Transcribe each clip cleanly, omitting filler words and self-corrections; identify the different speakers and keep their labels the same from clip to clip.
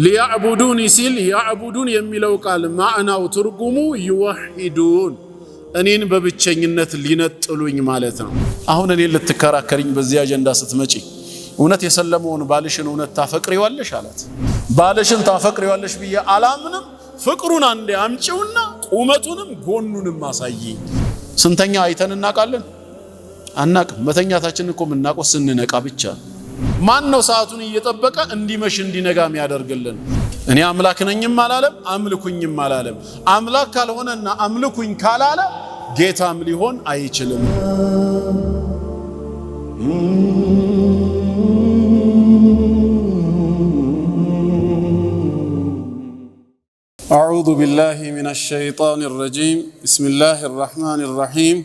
Speaker 1: ሊያዕቡዱኒ ሲል ያዕቡዱን የሚለው ቃል ማዕናው ትርጉሙ ይወሂዱን እኔን በብቸኝነት ሊነጥሉኝ ማለት ነው። አሁን እኔን ልትከራከሪኝ በዚህ አጀንዳ ስትመጪ እውነት የሰለመውን ባልሽን እውነት ታፈቅሪዋለሽ አላት። ባልሽን ታፈቅሪዋለሽ ብዬ አላምንም፣ ፍቅሩን አንዴ አምጪውና ቁመቱንም ጎኑንም አሳይኝ። ስንተኛ አይተን እናውቃለን? አናቅም። መተኛታችን እኮ የምናውቀው ስንነቃ ብቻ። ማን ነው ሰዓቱን እየጠበቀ እንዲመሽ እንዲነጋ የሚያደርግልን? እኔ አምላክ ነኝም አላለም፣ አምልኩኝም አላለም። አምላክ ካልሆነና አምልኩኝ ካላለ ጌታም ሊሆን አይችልም። أعوذ بالله من الشيطان الرجيم بسم الله الرحمن الرحيم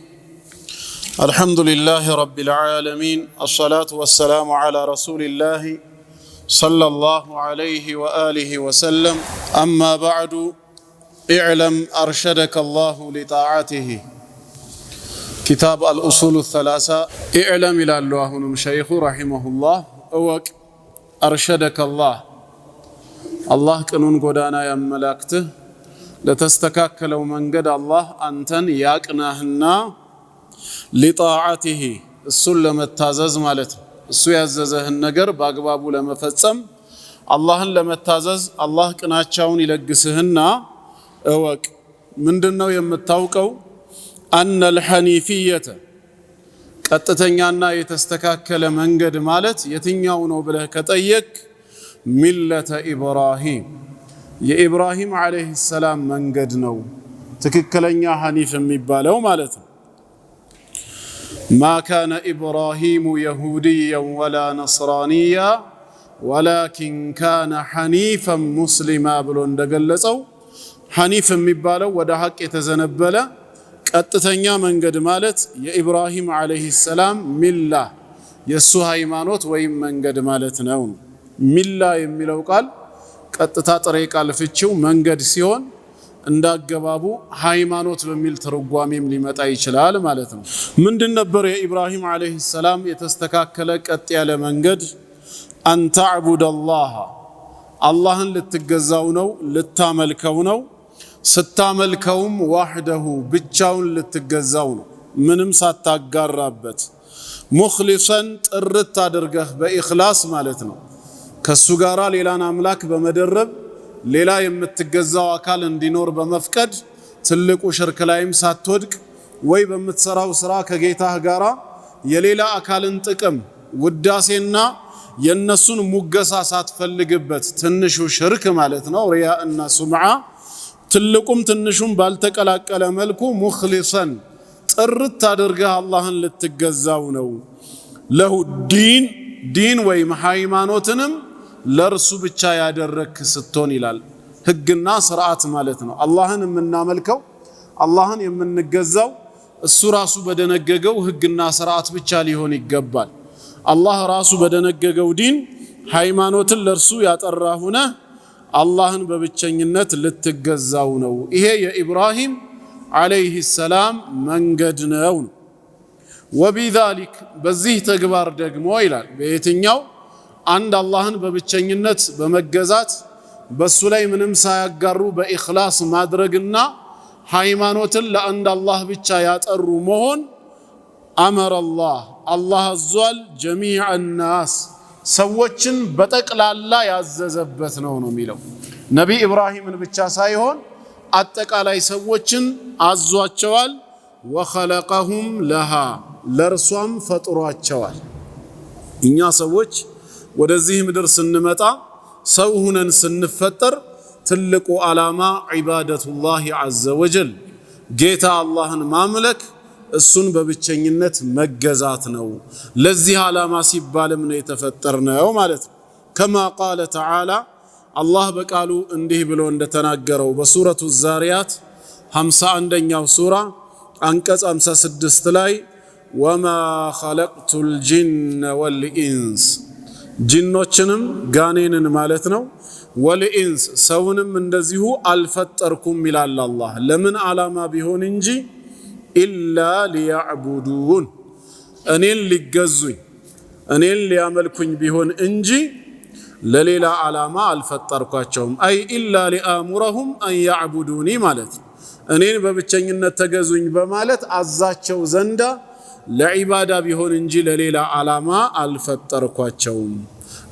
Speaker 1: الحمد لله رب العالمين الصلاة والسلام على رسول الله صلى الله عليه وآله وسلم أما بعد اعلم أرشدك الله لطاعته كتاب الأصول الثلاثة اعلم إلى الله شيخ رحمه الله أوك أرشدك الله الله كنون قدانا يملاكته لتستكاكلو من قد الله أنتن ياكناهنا لطاعته السلم التازز مالته السو يعززه النقر باقبابو لما فتسم الله لما التازز الله كناتشاون يلقسهنا اوك من دنو يمتاوكو أن الحنيفية قطتنيانا يتستكاكل من قد مالت يتنياونو بله كتأيك ملة إبراهيم يا إبراهيم عليه السلام من قد نو تككلنيا حنيف ميبالو مالته ما كان إبراهيم يهوديا ولا نصرانيا ولكن كان حنيفا مسلما بلون دقلصو حنيف ميبالو ودا حق يتزنبله قطتنيا من قد مالت يا إبراهيم عليه السلام ملة يسو هايمانوت ويم من قد مالت نو ملة የሚለው ቃል ቀጥታ ጥሬ ቃል ፍቺው መንገድ ሲሆን እንዳገባቡ ሃይማኖት በሚል ተርጓሜም ሊመጣ ይችላል ማለት ነው። ምንድን ነበር የኢብራሂም አለይሂ ሰላም የተስተካከለ ቀጥ ያለ መንገድ? አን ተዕቡድ አላህ አላህን ልትገዛው ነው፣ ልታመልከው ነው። ስታመልከውም ዋህደሁ ብቻውን ልትገዛው ነው፣ ምንም ሳታጋራበት። ሙኽሊሰን ጥርት አድርገህ በኢኽላስ ማለት ነው። ከሱ ጋራ ሌላን አምላክ በመደረብ ሌላ የምትገዛው አካል እንዲኖር በመፍቀድ ትልቁ ሽርክ ላይም ሳትወድቅ ወይ በምትሰራው ስራ ከጌታህ ጋራ የሌላ አካልን ጥቅም ውዳሴና የነሱን ሙገሳ ሳትፈልግበት ትንሹ ሽርክ ማለት ነው ሪያ እና ሱምዓ። ትልቁም ትንሹም ባልተቀላቀለ መልኩ ሙኽሊሰን ጥርት አድርገህ አላህን ልትገዛው ነው። ለሁ ዲን ወይም ሃይማኖትንም ለርሱ ብቻ ያደረክ ስትሆን ይላል። ህግና ስርዓት ማለት ነው። አላህን የምናመልከው አላህን የምንገዛው እሱ ራሱ በደነገገው ህግና ስርዓት ብቻ ሊሆን ይገባል። አላህ ራሱ በደነገገው ዲን ሃይማኖትን ለርሱ ያጠራ ሆነ አላህን በብቸኝነት ልትገዛው ነው። ይሄ የኢብራሂም አለይሂ ሰላም መንገድ ነው። ወቢዛሊክ በዚህ ተግባር ደግሞ ይላል በየትኛው አንድ አላህን በብቸኝነት በመገዛት በሱ ላይ ምንም ሳያጋሩ በኢኽላስ ማድረግና ሃይማኖትን ለአንድ አላህ ብቻ ያጠሩ መሆን አመረ አላህ አዟል ጀሚዕ الناس ሰዎችን በጠቅላላ ያዘዘበት ነው የሚለው። ነቢ ኢብራሂምን ብቻ ሳይሆን አጠቃላይ ሰዎችን አዟቸዋል። ወኸለቀሁም ለሃ ለርሷም ፈጥሯቸዋል። እኛ ሰዎች ወደዚህ ምድር ስንመጣ ሰው ሁነን ስንፈጠር ትልቁ ዓላማ ዒባደቱላህ ዐዘ ወጀል ጌታ አላህን ማምለክ እሱን በብቸኝነት መገዛት ነው። ለዚህ ዓላማ ሲባልም ነው የተፈጠርነው ማለት ነው። ከማ ቃለ ተዓላ አላህ በቃሉ እንዲህ ብሎ እንደተናገረው በሱረቱ ዛሪያት 51ኛው ሱራ አንቀጽ 56 ላይ ወማ ኸለቅቱል ጂነ ወልኢንስ ጂኖችንም ጋኔንን ማለት ነው ወልኢንስ ሰውንም እንደዚሁ አልፈጠርኩም ይላል አላህ። ለምን ዓላማ ቢሆን እንጂ ኢላ ሊያዕቡዱን እኔን ሊገዙኝ እኔን ሊያመልኩኝ ቢሆን እንጂ ለሌላ ዓላማ አልፈጠርኳቸውም አይ ኢላ ሊአሙረሁም አን ያዕቡዱኒ ማለት እኔን በብቸኝነት ተገዙኝ በማለት አዛቸው ዘንዳ ለዒባዳ ቢሆን እንጂ ለሌላ ዓላማ አልፈጠርኳቸውም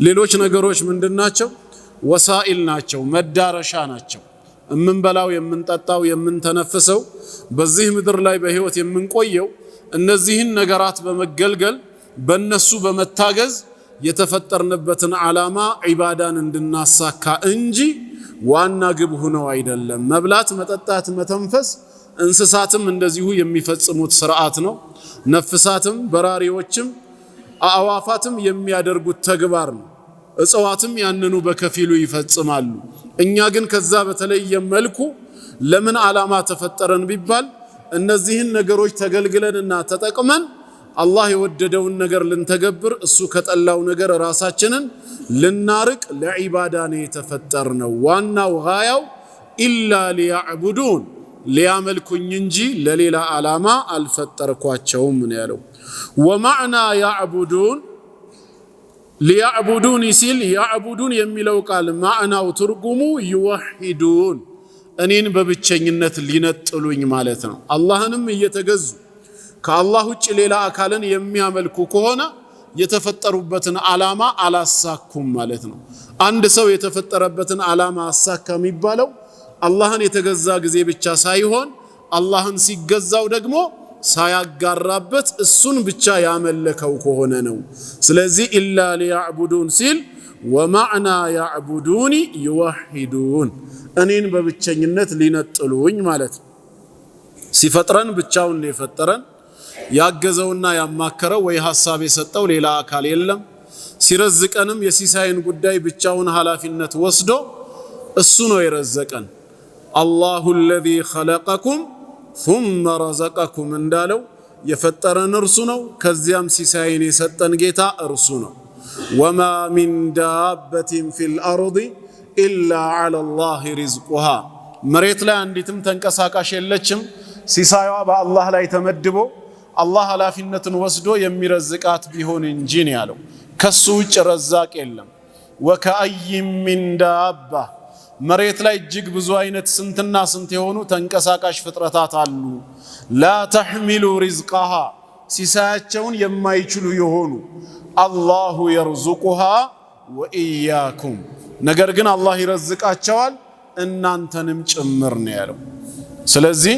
Speaker 1: ሌሎች ነገሮች ምንድናቸው ወሳኢል ናቸው መዳረሻ ናቸው እምንበላው የምንጠጣው የምንተነፍሰው በዚህ ምድር ላይ በህይወት የምንቆየው እነዚህን ነገራት በመገልገል በእነሱ በመታገዝ የተፈጠርንበትን ዓላማ ዒባዳን እንድናሳካ እንጂ ዋና ግብ ሆነው አይደለም መብላት መጠጣት መተንፈስ እንስሳትም እንደዚሁ የሚፈጽሙት ስርዓት ነው ነፍሳትም በራሪዎችም አዕዋፋትም የሚያደርጉት ተግባር ነው እጽዋትም ያንኑ በከፊሉ ይፈጽማሉ እኛ ግን ከዛ በተለየ መልኩ ለምን ዓላማ ተፈጠረን ቢባል እነዚህን ነገሮች ተገልግለንና ተጠቅመን አላህ የወደደውን ነገር ልንተገብር እሱ ከጠላው ነገር ራሳችንን ልናርቅ ለዒባዳ ነው የተፈጠርነው ዋናው ጋያው ኢላ ሊያዕቡዱን ሊያመልኩኝ እንጂ ለሌላ ዓላማ አልፈጠርኳቸውም ነው ያለው ወማዕና ያዕቡዱን ሊያዕቡዱን ሲል ያዕቡዱን የሚለው ቃል ማዕናው ትርጉሙ ይወሂዱን እኔን በብቸኝነት ሊነጥሉኝ ማለት ነው አላህንም እየተገዙ ከአላህ ውጭ ሌላ አካልን የሚያመልኩ ከሆነ የተፈጠሩበትን ዓላማ አላሳኩም ማለት ነው አንድ ሰው የተፈጠረበትን ዓላማ አሳካ የሚባለው አላህን የተገዛ ጊዜ ብቻ ሳይሆን አላህን ሲገዛው ደግሞ ሳያጋራበት እሱን ብቻ ያመለከው ከሆነ ነው ስለዚህ ኢላ ሊያዕቡዱን ሲል ወማዕና ያዕቡዱኒ ይወሂዱን እኔን በብቸኝነት ሊነጥሉኝ ማለት ነው ሲፈጥረን ብቻውን የፈጠረን ያገዘውና ያማከረው ወይ ሐሳብ የሰጠው ሌላ አካል የለም ሲረዝቀንም የሲሳይን ጉዳይ ብቻውን ኃላፊነት ወስዶ እሱ ነው የረዘቀን አላሁ الذي خلقكم ثم رزقكم እንዳለው የፈጠረን እርሱ ነው ከዚያም ሲሳይን የሰጠን ጌታ እርሱ ነው وما من دابة في الأرض إلا على الله رزقها መሬት ላይ አንዲትም ተንቀሳቃሽ የለችም ሲሳይዋ በአላህ ላይ ተመድቦ አላህ ኃላፊነትን ወስዶ የሚረዝቃት ቢሆን እንጂ ነው ያለው ከሱ ውጭ ረዛቅ የለም ወከአይ ሚን ዳባ መሬት ላይ እጅግ ብዙ አይነት ስንትና ስንት የሆኑ ተንቀሳቃሽ ፍጥረታት አሉ ላ ተሕሚሉ ሪዝቀሃ ሲሳያቸውን የማይችሉ የሆኑ አላሁ የርዙቁሃ ወኢያኩም ነገር ግን አላህ ይረዝቃቸዋል እናንተንም ጭምር ነው ያለው ስለዚህ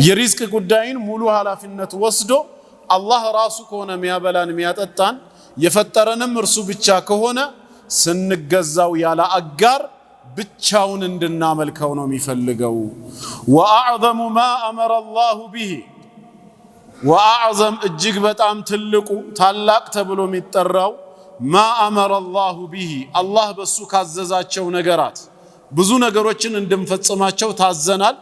Speaker 1: የሪዝቅ ጉዳይን ሙሉ ኃላፊነት ወስዶ አላህ ራሱ ከሆነ የሚያበላን የሚያጠጣን የፈጠረንም እርሱ ብቻ ከሆነ ስንገዛው ያለ አጋር ብቻውን እንድናመልከው ነው የሚፈልገው ወአዕዘሙ ማ አመረ አላሁ ቢሂ ወአዕዘም እጅግ በጣም ትልቁ ታላቅ ተብሎ የሚጠራው ማ አመረ አላሁ ቢሂ አላህ በሱ ካዘዛቸው ነገራት ብዙ ነገሮችን እንድንፈጽማቸው ታዘናል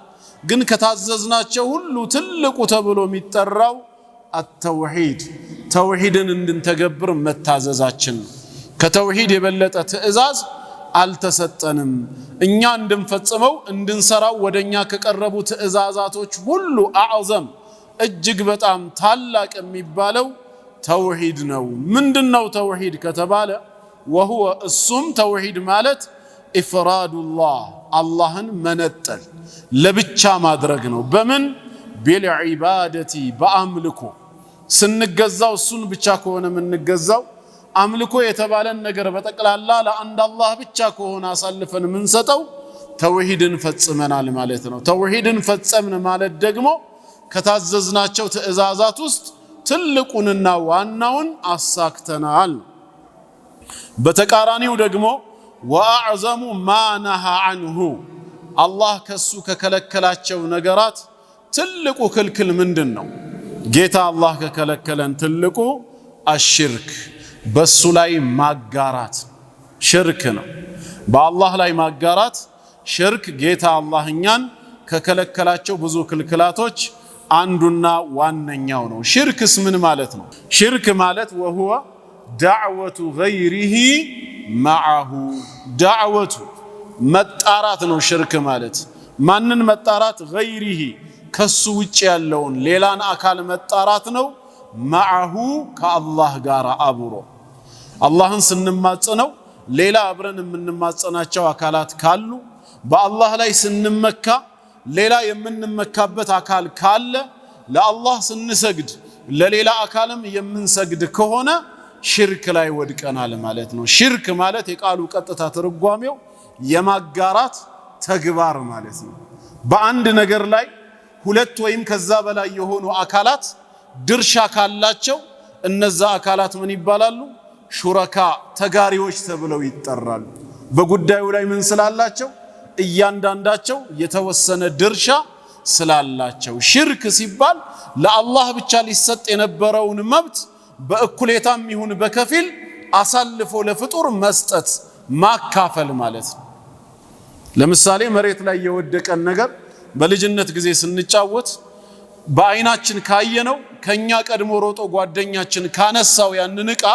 Speaker 1: ግን ከታዘዝናቸው ሁሉ ትልቁ ተብሎ የሚጠራው አተውሂድ ተውሂድን እንድንተገብር መታዘዛችን ከተውሂድ የበለጠ ትእዛዝ አልተሰጠንም እኛ እንድንፈጽመው እንድንሰራው ወደኛ ከቀረቡ ትእዛዛቶች ሁሉ አዕዘም እጅግ በጣም ታላቅ የሚባለው ተውሂድ ነው ምንድነው ተውሂድ ከተባለ وهو እሱም ተውሂድ ማለት ኢፍራዱላህ አላህን መነጠል ለብቻ ማድረግ ነው በምን ቢልዒባደቲ በአምልኮ ስንገዛው እሱን ብቻ ከሆነ የምንገዛው አምልኮ የተባለን ነገር በጠቅላላ ለአንድ አላህ ብቻ ከሆነ አሳልፈን የምንሰጠው ተውሂድን ፈጽመናል ማለት ነው ተውሂድን ፈጸምን ማለት ደግሞ ከታዘዝናቸው ትእዛዛት ውስጥ ትልቁንና ዋናውን አሳክተናል በተቃራኒው ደግሞ ወአዕዘሙ ማ ነሃ ዐንሁ አላህ ከሱ ከከለከላቸው ነገራት ትልቁ ክልክል ምንድነው ጌታ አላህ ከከለከለን ትልቁ አሽርክ በሱ ላይ ማጋራት ሽርክ ነው በአላህ ላይ ማጋራት ሽርክ ጌታ አላህ እኛን ከከለከላቸው ብዙ ክልክላቶች አንዱና ዋነኛው ነው ሽርክስ ምን ማለት ነው ሽርክ ማለት وهو دعوة غيره معه دعوة መጣራት ነው ሽርክ ማለት ማንን መጣራት غيره ከሱ ውጭ ያለውን ሌላን አካል መጣራት ነው معه ከአላህ ጋር አብሮ አላህን ስንማጽነው ሌላ አብረን የምንማጸናቸው አካላት ካሉ በአላህ ላይ ስንመካ ሌላ የምንመካበት አካል ካለ ለአላህ ስንሰግድ ለሌላ አካልም የምንሰግድ ከሆነ ሽርክ ላይ ወድቀናል ማለት ነው። ሽርክ ማለት የቃሉ ቀጥታ ትርጓሜው የማጋራት ተግባር ማለት ነው። በአንድ ነገር ላይ ሁለት ወይም ከዛ በላይ የሆኑ አካላት ድርሻ ካላቸው እነዛ አካላት ምን ይባላሉ? ሹረካ ተጋሪዎች ተብለው ይጠራሉ። በጉዳዩ ላይ ምን ስላላቸው? እያንዳንዳቸው የተወሰነ ድርሻ ስላላቸው። ሽርክ ሲባል ለአላህ ብቻ ሊሰጥ የነበረውን መብት በእኩሌታም ይሁን በከፊል አሳልፎ ለፍጡር መስጠት ማካፈል ማለት ነው። ለምሳሌ መሬት ላይ የወደቀን ነገር በልጅነት ጊዜ ስንጫወት በአይናችን ካየነው ከኛ ቀድሞ ሮጦ ጓደኛችን ካነሳው ያንን ዕቃ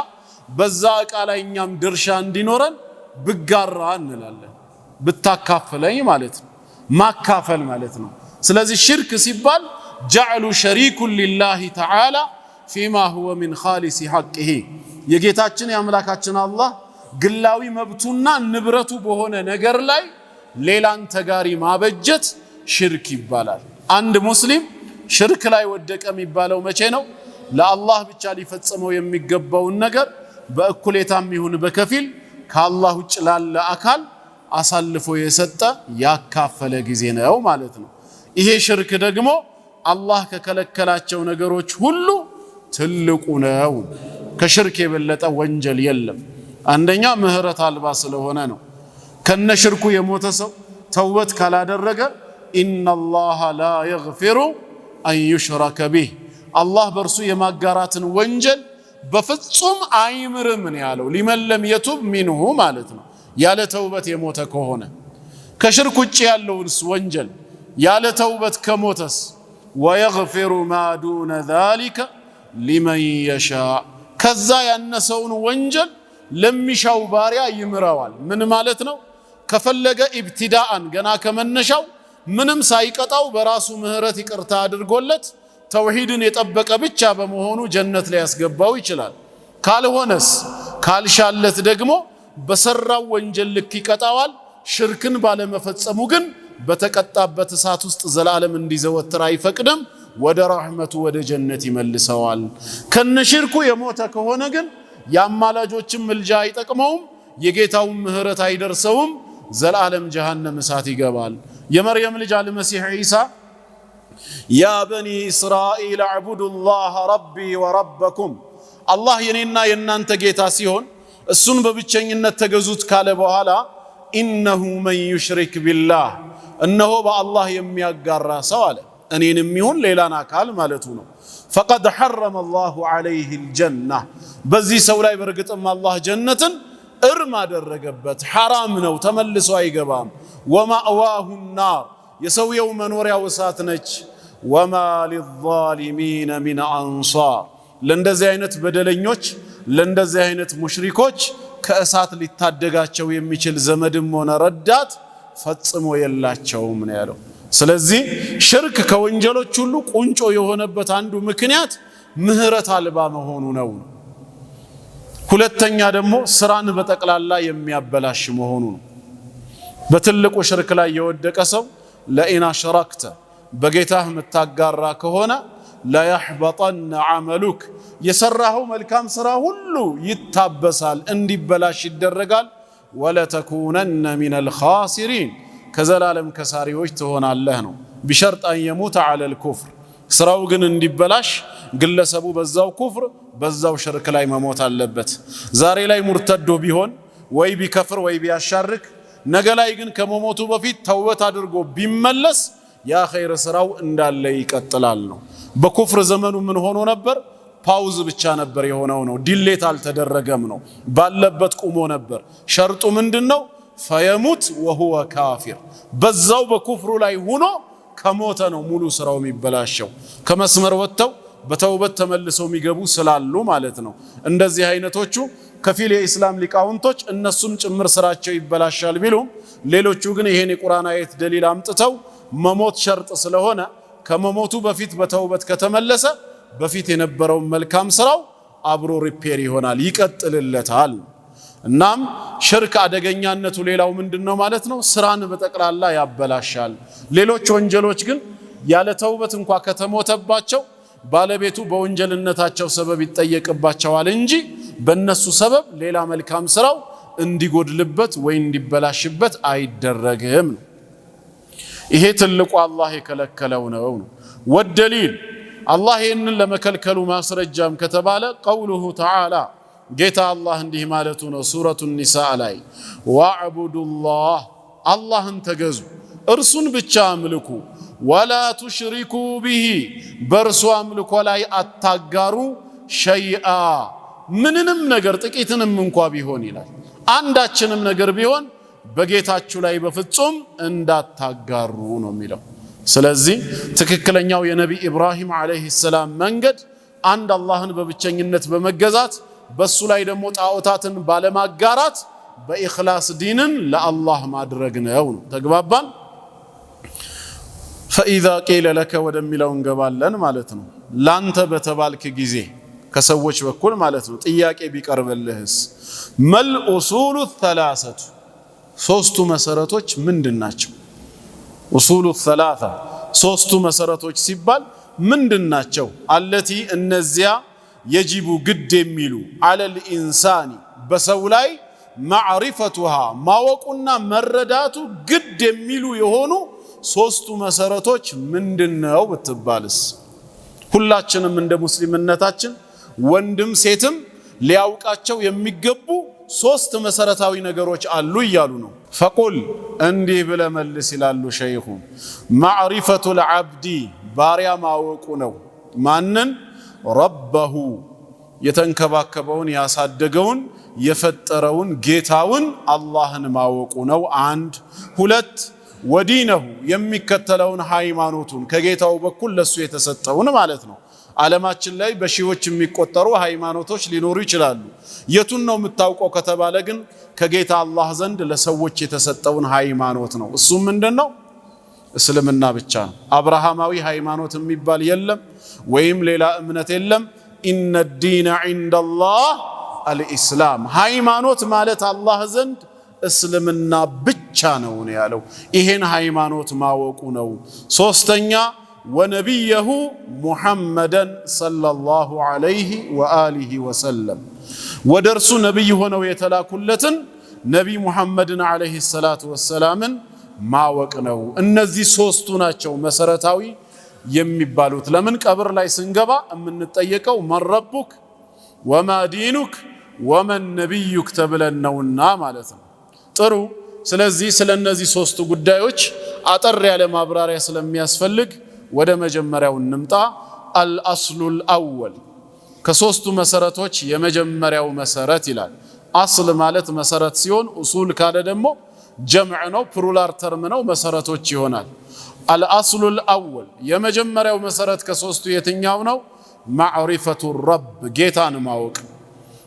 Speaker 1: በዛ ዕቃ ላይ እኛም ድርሻ እንዲኖረን ብጋራ እንላለን። ብታካፍለኝ ማለት ነው፣ ማካፈል ማለት ነው። ስለዚህ ሽርክ ሲባል ጀዐሉ ሸሪኩን ሊላሂ ተዓላ ፊማ ሁወ ሚን ኻሊሲ ሐቅሂ የጌታችን የአምላካችን አላህ ግላዊ መብቱና ንብረቱ በሆነ ነገር ላይ ሌላን ተጋሪ ማበጀት ሽርክ ይባላል። አንድ ሙስሊም ሽርክ ላይ ወደቀ የሚባለው መቼ ነው? ለአላህ ብቻ ሊፈጽመው የሚገባውን ነገር በእኩሌታም ይሁን በከፊል ከአላህ ውጭ ላለ አካል አሳልፎ የሰጠ ያካፈለ ጊዜ ነው ማለት ነው። ይሄ ሽርክ ደግሞ አላህ ከከለከላቸው ነገሮች ሁሉ ትልቁ ነው። ከሽርክ የበለጠ ወንጀል የለም። አንደኛ ምህረት አልባ ስለሆነ ነው። ከነሽርኩ የሞተ ሰው ተውበት ካላደረገ ኢነላህ ላ የግፊሩ አን ዩሽረከ ቢህ አላህ በእርሱ የማጋራትን ወንጀል በፍጹም አይምርም ነው ያለው። ሊመን ለም የቱብ ሚንሁ ማለት ነው። ያለ ተውበት የሞተ ከሆነ ከሽርክ ውጭ ያለውንስ ወንጀል ያለ ተውበት ከሞተስ ወየግፊሩ ማ ዱነ ዛሊከ ሊመን የሻእ ከዛ ያነሰውን ወንጀል ለሚሻው ባሪያ ይምረዋል። ምን ማለት ነው? ከፈለገ ኢብቲዳአን ገና ከመነሻው ምንም ሳይቀጣው በራሱ ምህረት ይቅርታ አድርጎለት ተውሂድን የጠበቀ ብቻ በመሆኑ ጀነት ላይ ያስገባው ይችላል። ካልሆነስ ካልሻለት ደግሞ በሰራው ወንጀል ልክ ይቀጣዋል። ሽርክን ባለመፈጸሙ ግን በተቀጣበት እሳት ውስጥ ዘላለም እንዲዘወትር አይፈቅድም። ወደ ረህመቱ ወደ ጀነት ይመልሰዋል። ከነሽርኩ የሞተ ከሆነ ግን የአማላጆችን ምልጃ አይጠቅመውም፣ የጌታውን ምህረት አይደርሰውም። ዘላለም ጀሃነም እሳት ይገባል። የመርየም ልጅ አልመሲህ ዒሳ ያ በኒ እስራኤል አዕቡዱላህ ረቢ ወረበኩም አላህ የኔና የናንተ ጌታ ሲሆን እሱን በብቸኝነት ተገዙት ካለ በኋላ ኢነሁ መን ዩሽሪክ ቢላህ እነሆ በአላህ የሚያጋራ ሰው አለ እኔንም ይሁን ሌላን አካል ማለቱ ነው ፈቀድ ሐረመ አላሁ ዐለይሂ አልጀና በዚህ ሰው ላይ በርግጥም አላህ ጀነትን እርም አደረገበት። ሐራም ነው፣ ተመልሶ አይገባም። ወማእዋሁ ናር የሰውየው መኖሪያው እሳት ነች። ወማ ሊዛሊሚነ ሚን አንሳር ለእንደዚህ አይነት በደለኞች ለእንደዚህ አይነት ሙሽሪኮች ከእሳት ሊታደጋቸው የሚችል ዘመድም ሆነ ረዳት ፈጽሞ የላቸውም ነው ያለው። ስለዚህ ሽርክ ከወንጀሎች ሁሉ ቁንጮ የሆነበት አንዱ ምክንያት ምህረት አልባ መሆኑ ነው። ሁለተኛ ደግሞ ስራን በጠቅላላ የሚያበላሽ መሆኑ ነው። በትልቁ ሽርክ ላይ የወደቀ ሰው ለኢን አሽረክተ በጌታህ ምታጋራ ከሆነ ለየሕበጠነ ዐመሉክ የሰራኸው መልካም ስራ ሁሉ ይታበሳል፣ እንዲበላሽ ይደረጋል። ወለተኩነነ ሚነል ኻሲሪን ከዘላለም ከሳሪዎች ትሆናለህ ነው። ቢሸርጥ አን የሙተ ዐለል ኩፍር ስራው ግን እንዲበላሽ ግለሰቡ በዛው ኩፍር በዛው ሽርክ ላይ መሞት አለበት። ዛሬ ላይ ሙርተዶ ቢሆን ወይ ቢከፍር ወይ ቢያሻርክ ነገ ላይ ግን ከመሞቱ በፊት ተውበት አድርጎ ቢመለስ ያ ኸይር ስራው እንዳለ ይቀጥላል ነው። በኩፍር ዘመኑ ምን ሆኖ ነበር? ፓውዝ ብቻ ነበር የሆነው ነው። ዲሌት አልተደረገም ነው። ባለበት ቁሞ ነበር። ሸርጡ ምንድነው? ፈየሙት ወሁወ ካፊር በዛው በኩፍሩ ላይ ሆኖ ከሞተ ነው ሙሉ ስራው የሚበላሸው። ከመስመር ወጥተው በተውበት ተመልሰው የሚገቡ ስላሉ ማለት ነው። እንደዚህ አይነቶቹ ከፊል የኢስላም ሊቃውንቶች እነሱም ጭምር ስራቸው ይበላሻል ቢሉም ሌሎቹ ግን ይሄን የቁርአን አየት ደሊል አምጥተው መሞት ሸርጥ ስለሆነ ከመሞቱ በፊት በተውበት ከተመለሰ በፊት የነበረው መልካም ስራው አብሮ ሪፔር ይሆናል፣ ይቀጥልለታል። እናም ሽርክ አደገኛነቱ ሌላው ምንድነው ማለት ነው? ስራን በጠቅላላ ያበላሻል። ሌሎች ወንጀሎች ግን ያለ ተውበት እንኳን ከተሞተባቸው ባለቤቱ በወንጀልነታቸው ሰበብ ይጠየቅባቸዋል እንጂ በእነሱ ሰበብ ሌላ መልካም ስራው እንዲጎድልበት ወይ እንዲበላሽበት አይደረግም። ይሄ ትልቁ አላህ የከለከለው ነው። ወደሊል አላህ ይህንን ለመከልከሉ ማስረጃም ከተባለ ቀውሉሁ ተዓላ ጌታ አላህ እንዲህ ማለቱ ነው ሱረቱ ኒሳ ላይ ወዕቡዱላህ አላህን ተገዙ እርሱን ብቻ አምልኩ ወላ ቱሽሪኩ ቢሂ በርሱ አምልኮ ላይ አታጋሩ ሸይአ ምንንም ነገር ጥቂትንም እንኳ ቢሆን ይላል አንዳችንም ነገር ቢሆን በጌታችሁ ላይ በፍጹም እንዳታጋሩ ነው የሚለው። ስለዚህ ትክክለኛው የነቢ ኢብራሂም አለይሂ ሰላም መንገድ አንድ አላህን በብቸኝነት በመገዛት በሱ ላይ ደግሞ ጣዖታትን ባለማጋራት በኢኽላስ ዲንን ለአላህ ማድረግ ነው። ተግባባን? فإذا قيل لك ወደሚለው እንገባለን ማለት ነው። ላንተ በተባልክ ጊዜ ከሰዎች በኩል ማለት ነው ጥያቄ ቢቀርብልህስ መል ኡሱሉ الثلاثه ሶስቱ መሰረቶች ምንድናቸው? ኡሱሉ الثلاثه ሶስቱ መሰረቶች ሲባል ምንድናቸው? አለቲ እነዚያ የጂቡ ግድ የሚሉ አለል ኢንሳኒ በሰው ላይ ማዕሪፈቱሃ ማወቁና መረዳቱ ግድ የሚሉ የሆኑ ሶስቱ መሰረቶች ምንድነው ብትባልስ? ሁላችንም እንደ ሙስሊምነታችን ወንድም ሴትም ሊያውቃቸው የሚገቡ ሶስት መሰረታዊ ነገሮች አሉ እያሉ ነው። ፈቁል እንዲህ ብለህ መልስ ይላሉ ሸይኹ ማዕሪፈቱል ዐብዲ ባሪያ ማወቁ ነው። ማንን? ረበሁ የተንከባከበውን ያሳደገውን የፈጠረውን ጌታውን አላህን ማወቁ ነው። አንድ ሁለት ወዲነሁ የሚከተለውን ሃይማኖቱን ከጌታው በኩል ለሱ የተሰጠውን ማለት ነው። ዓለማችን ላይ በሺዎች የሚቆጠሩ ሃይማኖቶች ሊኖሩ ይችላሉ። የቱን ነው የምታውቀው ከተባለ ግን ከጌታ አላህ ዘንድ ለሰዎች የተሰጠውን ሃይማኖት ነው። እሱም ምንድነው? እስልምና ብቻ ነው። አብርሃማዊ ሃይማኖት የሚባል የለም ወይም ሌላ እምነት የለም። ኢነ ዲነ ዒንደላህ አልኢስላም ሃይማኖት ማለት አላህ ዘንድ እስልምና ብቻ ነው ያለው። ይሄን ሃይማኖት ማወቁ ነው። ሶስተኛ ወነቢየሁ ሙሐመደን ሰለላሁ ዐለይሂ ወአሊሂ ወሰለም ወደርሱ ነብይ ሆነው የተላኩለትን ነቢ ሙሐመድን ዐለይሂ ሰላቱ ወሰላምን ማወቅ ነው። እነዚህ ሶስቱ ናቸው መሰረታዊ የሚባሉት። ለምን ቀብር ላይ ስንገባ የምንጠየቀው መን ረቡክ ወማ ዲኑክ ወመን ነቢዩክ ተብለን ነውና ማለት ነው። ጥሩ። ስለዚህ ስለነዚህ ሶስቱ ጉዳዮች አጠር ያለ ማብራሪያ ስለሚያስፈልግ ወደ መጀመሪያው እንምጣ። አልአስሉል አወል ከሶስቱ መሰረቶች የመጀመሪያው መሰረት ይላል። አስል ማለት መሰረት ሲሆን ኡሱል ካለ ደግሞ ጀምዕ ነው፣ ፕሉራል ተርም ነው፣ መሰረቶች ይሆናል። አልአስሉል አወል የመጀመሪያው መሰረት ከሶስቱ የትኛው ነው? ማዕሪፈቱ ረብ ጌታን ማወቅ።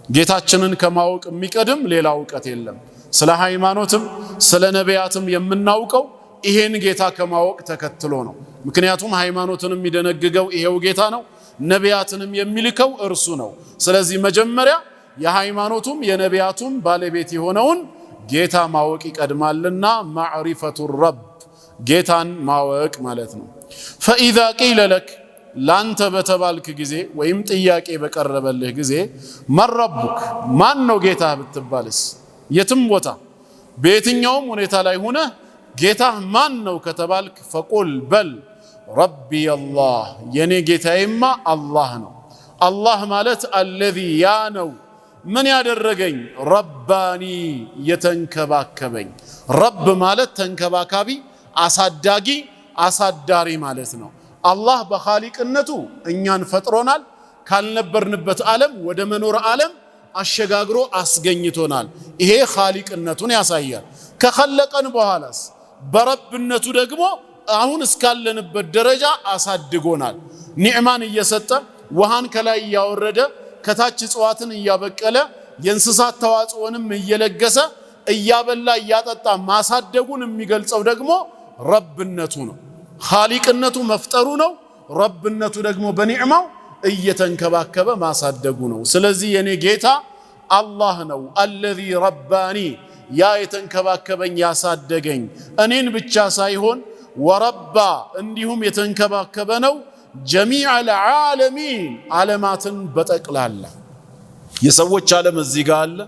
Speaker 1: ጌታችንን ከማወቅ የሚቀድም ሌላ እውቀት የለም። ስለ ሃይማኖትም ስለ ነቢያትም የምናውቀው ይሄን ጌታ ከማወቅ ተከትሎ ነው። ምክንያቱም ሃይማኖትንም የሚደነግገው ይሄው ጌታ ነው፣ ነቢያትንም የሚልከው እርሱ ነው። ስለዚህ መጀመሪያ የሃይማኖቱም የነቢያቱም ባለቤት የሆነውን ጌታ ማወቅ ይቀድማልና ማዕሪፈቱ ረብ ጌታን ማወቅ ማለት ነው። ፈኢዛ ቂለ ለክ ላንተ በተባልክ ጊዜ ወይም ጥያቄ በቀረበልህ ጊዜ መን ረቡክ ማን ነው ጌታ ብትባልስ? የትም ቦታ በየትኛውም ሁኔታ ላይ ሆነ ጌታህ ማን ነው ከተባልክ ፈቁል በል ረቢ አላህ የኔ ጌታዬማ አላህ ነው። አላህ ማለት አለዚ ያ ነው ምን ያደረገኝ ረባኒ የተንከባከበኝ። ረብ ማለት ተንከባካቢ፣ አሳዳጊ፣ አሳዳሪ ማለት ነው። አላህ በኻሊቅነቱ እኛን ፈጥሮናል። ካልነበርንበት ዓለም ወደ መኖር ዓለም አሸጋግሮ አስገኝቶናል። ይሄ ኻሊቅነቱን ያሳያል። ከኸለቀን በኋላስ በረብነቱ ደግሞ አሁን እስካለንበት ደረጃ አሳድጎናል። ኒዕማን እየሰጠ ውሃን ከላይ እያወረደ ከታች እጽዋትን እያበቀለ የእንስሳት ተዋጽኦንም እየለገሰ እያበላ እያጠጣ ማሳደጉን የሚገልጸው ደግሞ ረብነቱ ነው። ኻሊቅነቱ መፍጠሩ ነው። ረብነቱ ደግሞ በኒዕማው እየተንከባከበ ማሳደጉ ነው። ስለዚህ የኔ ጌታ አላህ ነው። አለዚ ረባኒ ያ የተንከባከበኝ ያሳደገኝ እኔን ብቻ ሳይሆን ወረባ እንዲሁም የተንከባከበ ነው ጀሚዐል ዓለሚን ዓለማትን በጠቅላላ። የሰዎች ዓለም እዚህ ጋር አለ፣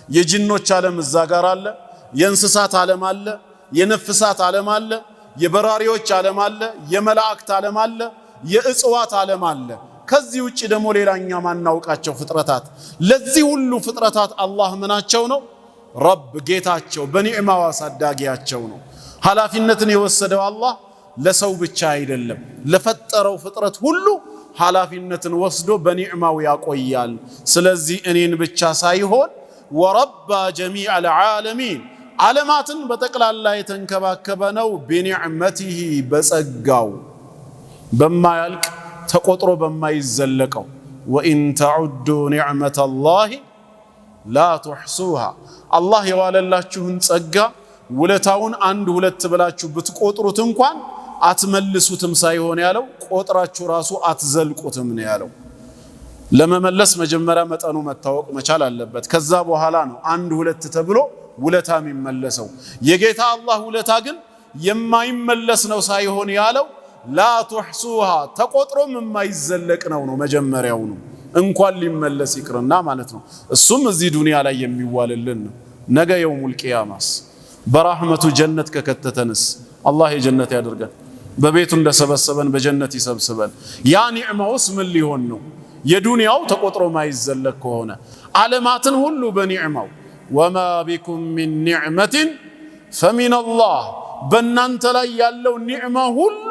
Speaker 1: የጅኖች ዓለም እዛ ጋር አለ፣ የእንስሳት ዓለም አለ፣ የነፍሳት ዓለም አለ፣ የበራሪዎች ዓለም አለ፣ የመላእክት ዓለም አለ፣ የእጽዋት ዓለም አለ። ከዚህ ውጪ ደግሞ ሌላኛ ማናውቃቸው ፍጥረታት። ለዚህ ሁሉ ፍጥረታት አላህ ምናቸው ነው? ረብ ጌታቸው፣ በኒዕማው አሳዳጊያቸው ነው። ኃላፊነትን የወሰደው አላህ ለሰው ብቻ አይደለም፣ ለፈጠረው ፍጥረት ሁሉ ኃላፊነትን ወስዶ በኒዕማው ያቆያል። ስለዚህ እኔን ብቻ ሳይሆን ወረባ ጀሚዐል ዓለሚን ዓለማትን በጠቅላላ የተንከባከበ ነው። ቢኒዕመቲሂ በጸጋው በማያልቅ ተቆጥሮ በማይዘለቀው ወኢን ተዑዱ ኒዕመተላሂ ላ ትሕሱሃ አላህ የዋለላችሁን ጸጋ ውለታውን አንድ ሁለት ብላችሁ ብትቆጥሩት እንኳን አትመልሱትም ሳይሆን ያለው ቆጥራችሁ ራሱ አትዘልቁትም ነው ያለው። ለመመለስ መጀመሪያ መጠኑ መታወቅ መቻል አለበት። ከዛ በኋላ ነው አንድ ሁለት ተብሎ ውለታ የሚመለሰው። የጌታ አላህ ውለታ ግን የማይመለስ ነው ሳይሆን ያለው ላ ትሕሱሃ ተቆጥሮም የማይዘለቅ ነው መጀመሪያው ነው። እንኳን ሊመለስ ይቅርና ማለት ነው። እሱም እዚህ ዱንያ ላይ የሚዋልልን ነው። ነገ የውሙል ቂያማስ በራህመቱ ጀነት ከከተተንስ አላህ የጀነት ያድርገን። በቤቱ እንደሰበሰበን በጀነት ይሰብስበን። ያ ኒዕማውስ ምን ሊሆን ነው? የዱንያው ተቆጥሮ ማይዘለቅ ከሆነ ዓለማትን ሁሉ በኒዕማው ወማ ቢኩም ሚን ኒዕመትን ፈሚነላህ በእናንተ ላይ ያለው ኒዕማ ሁሉ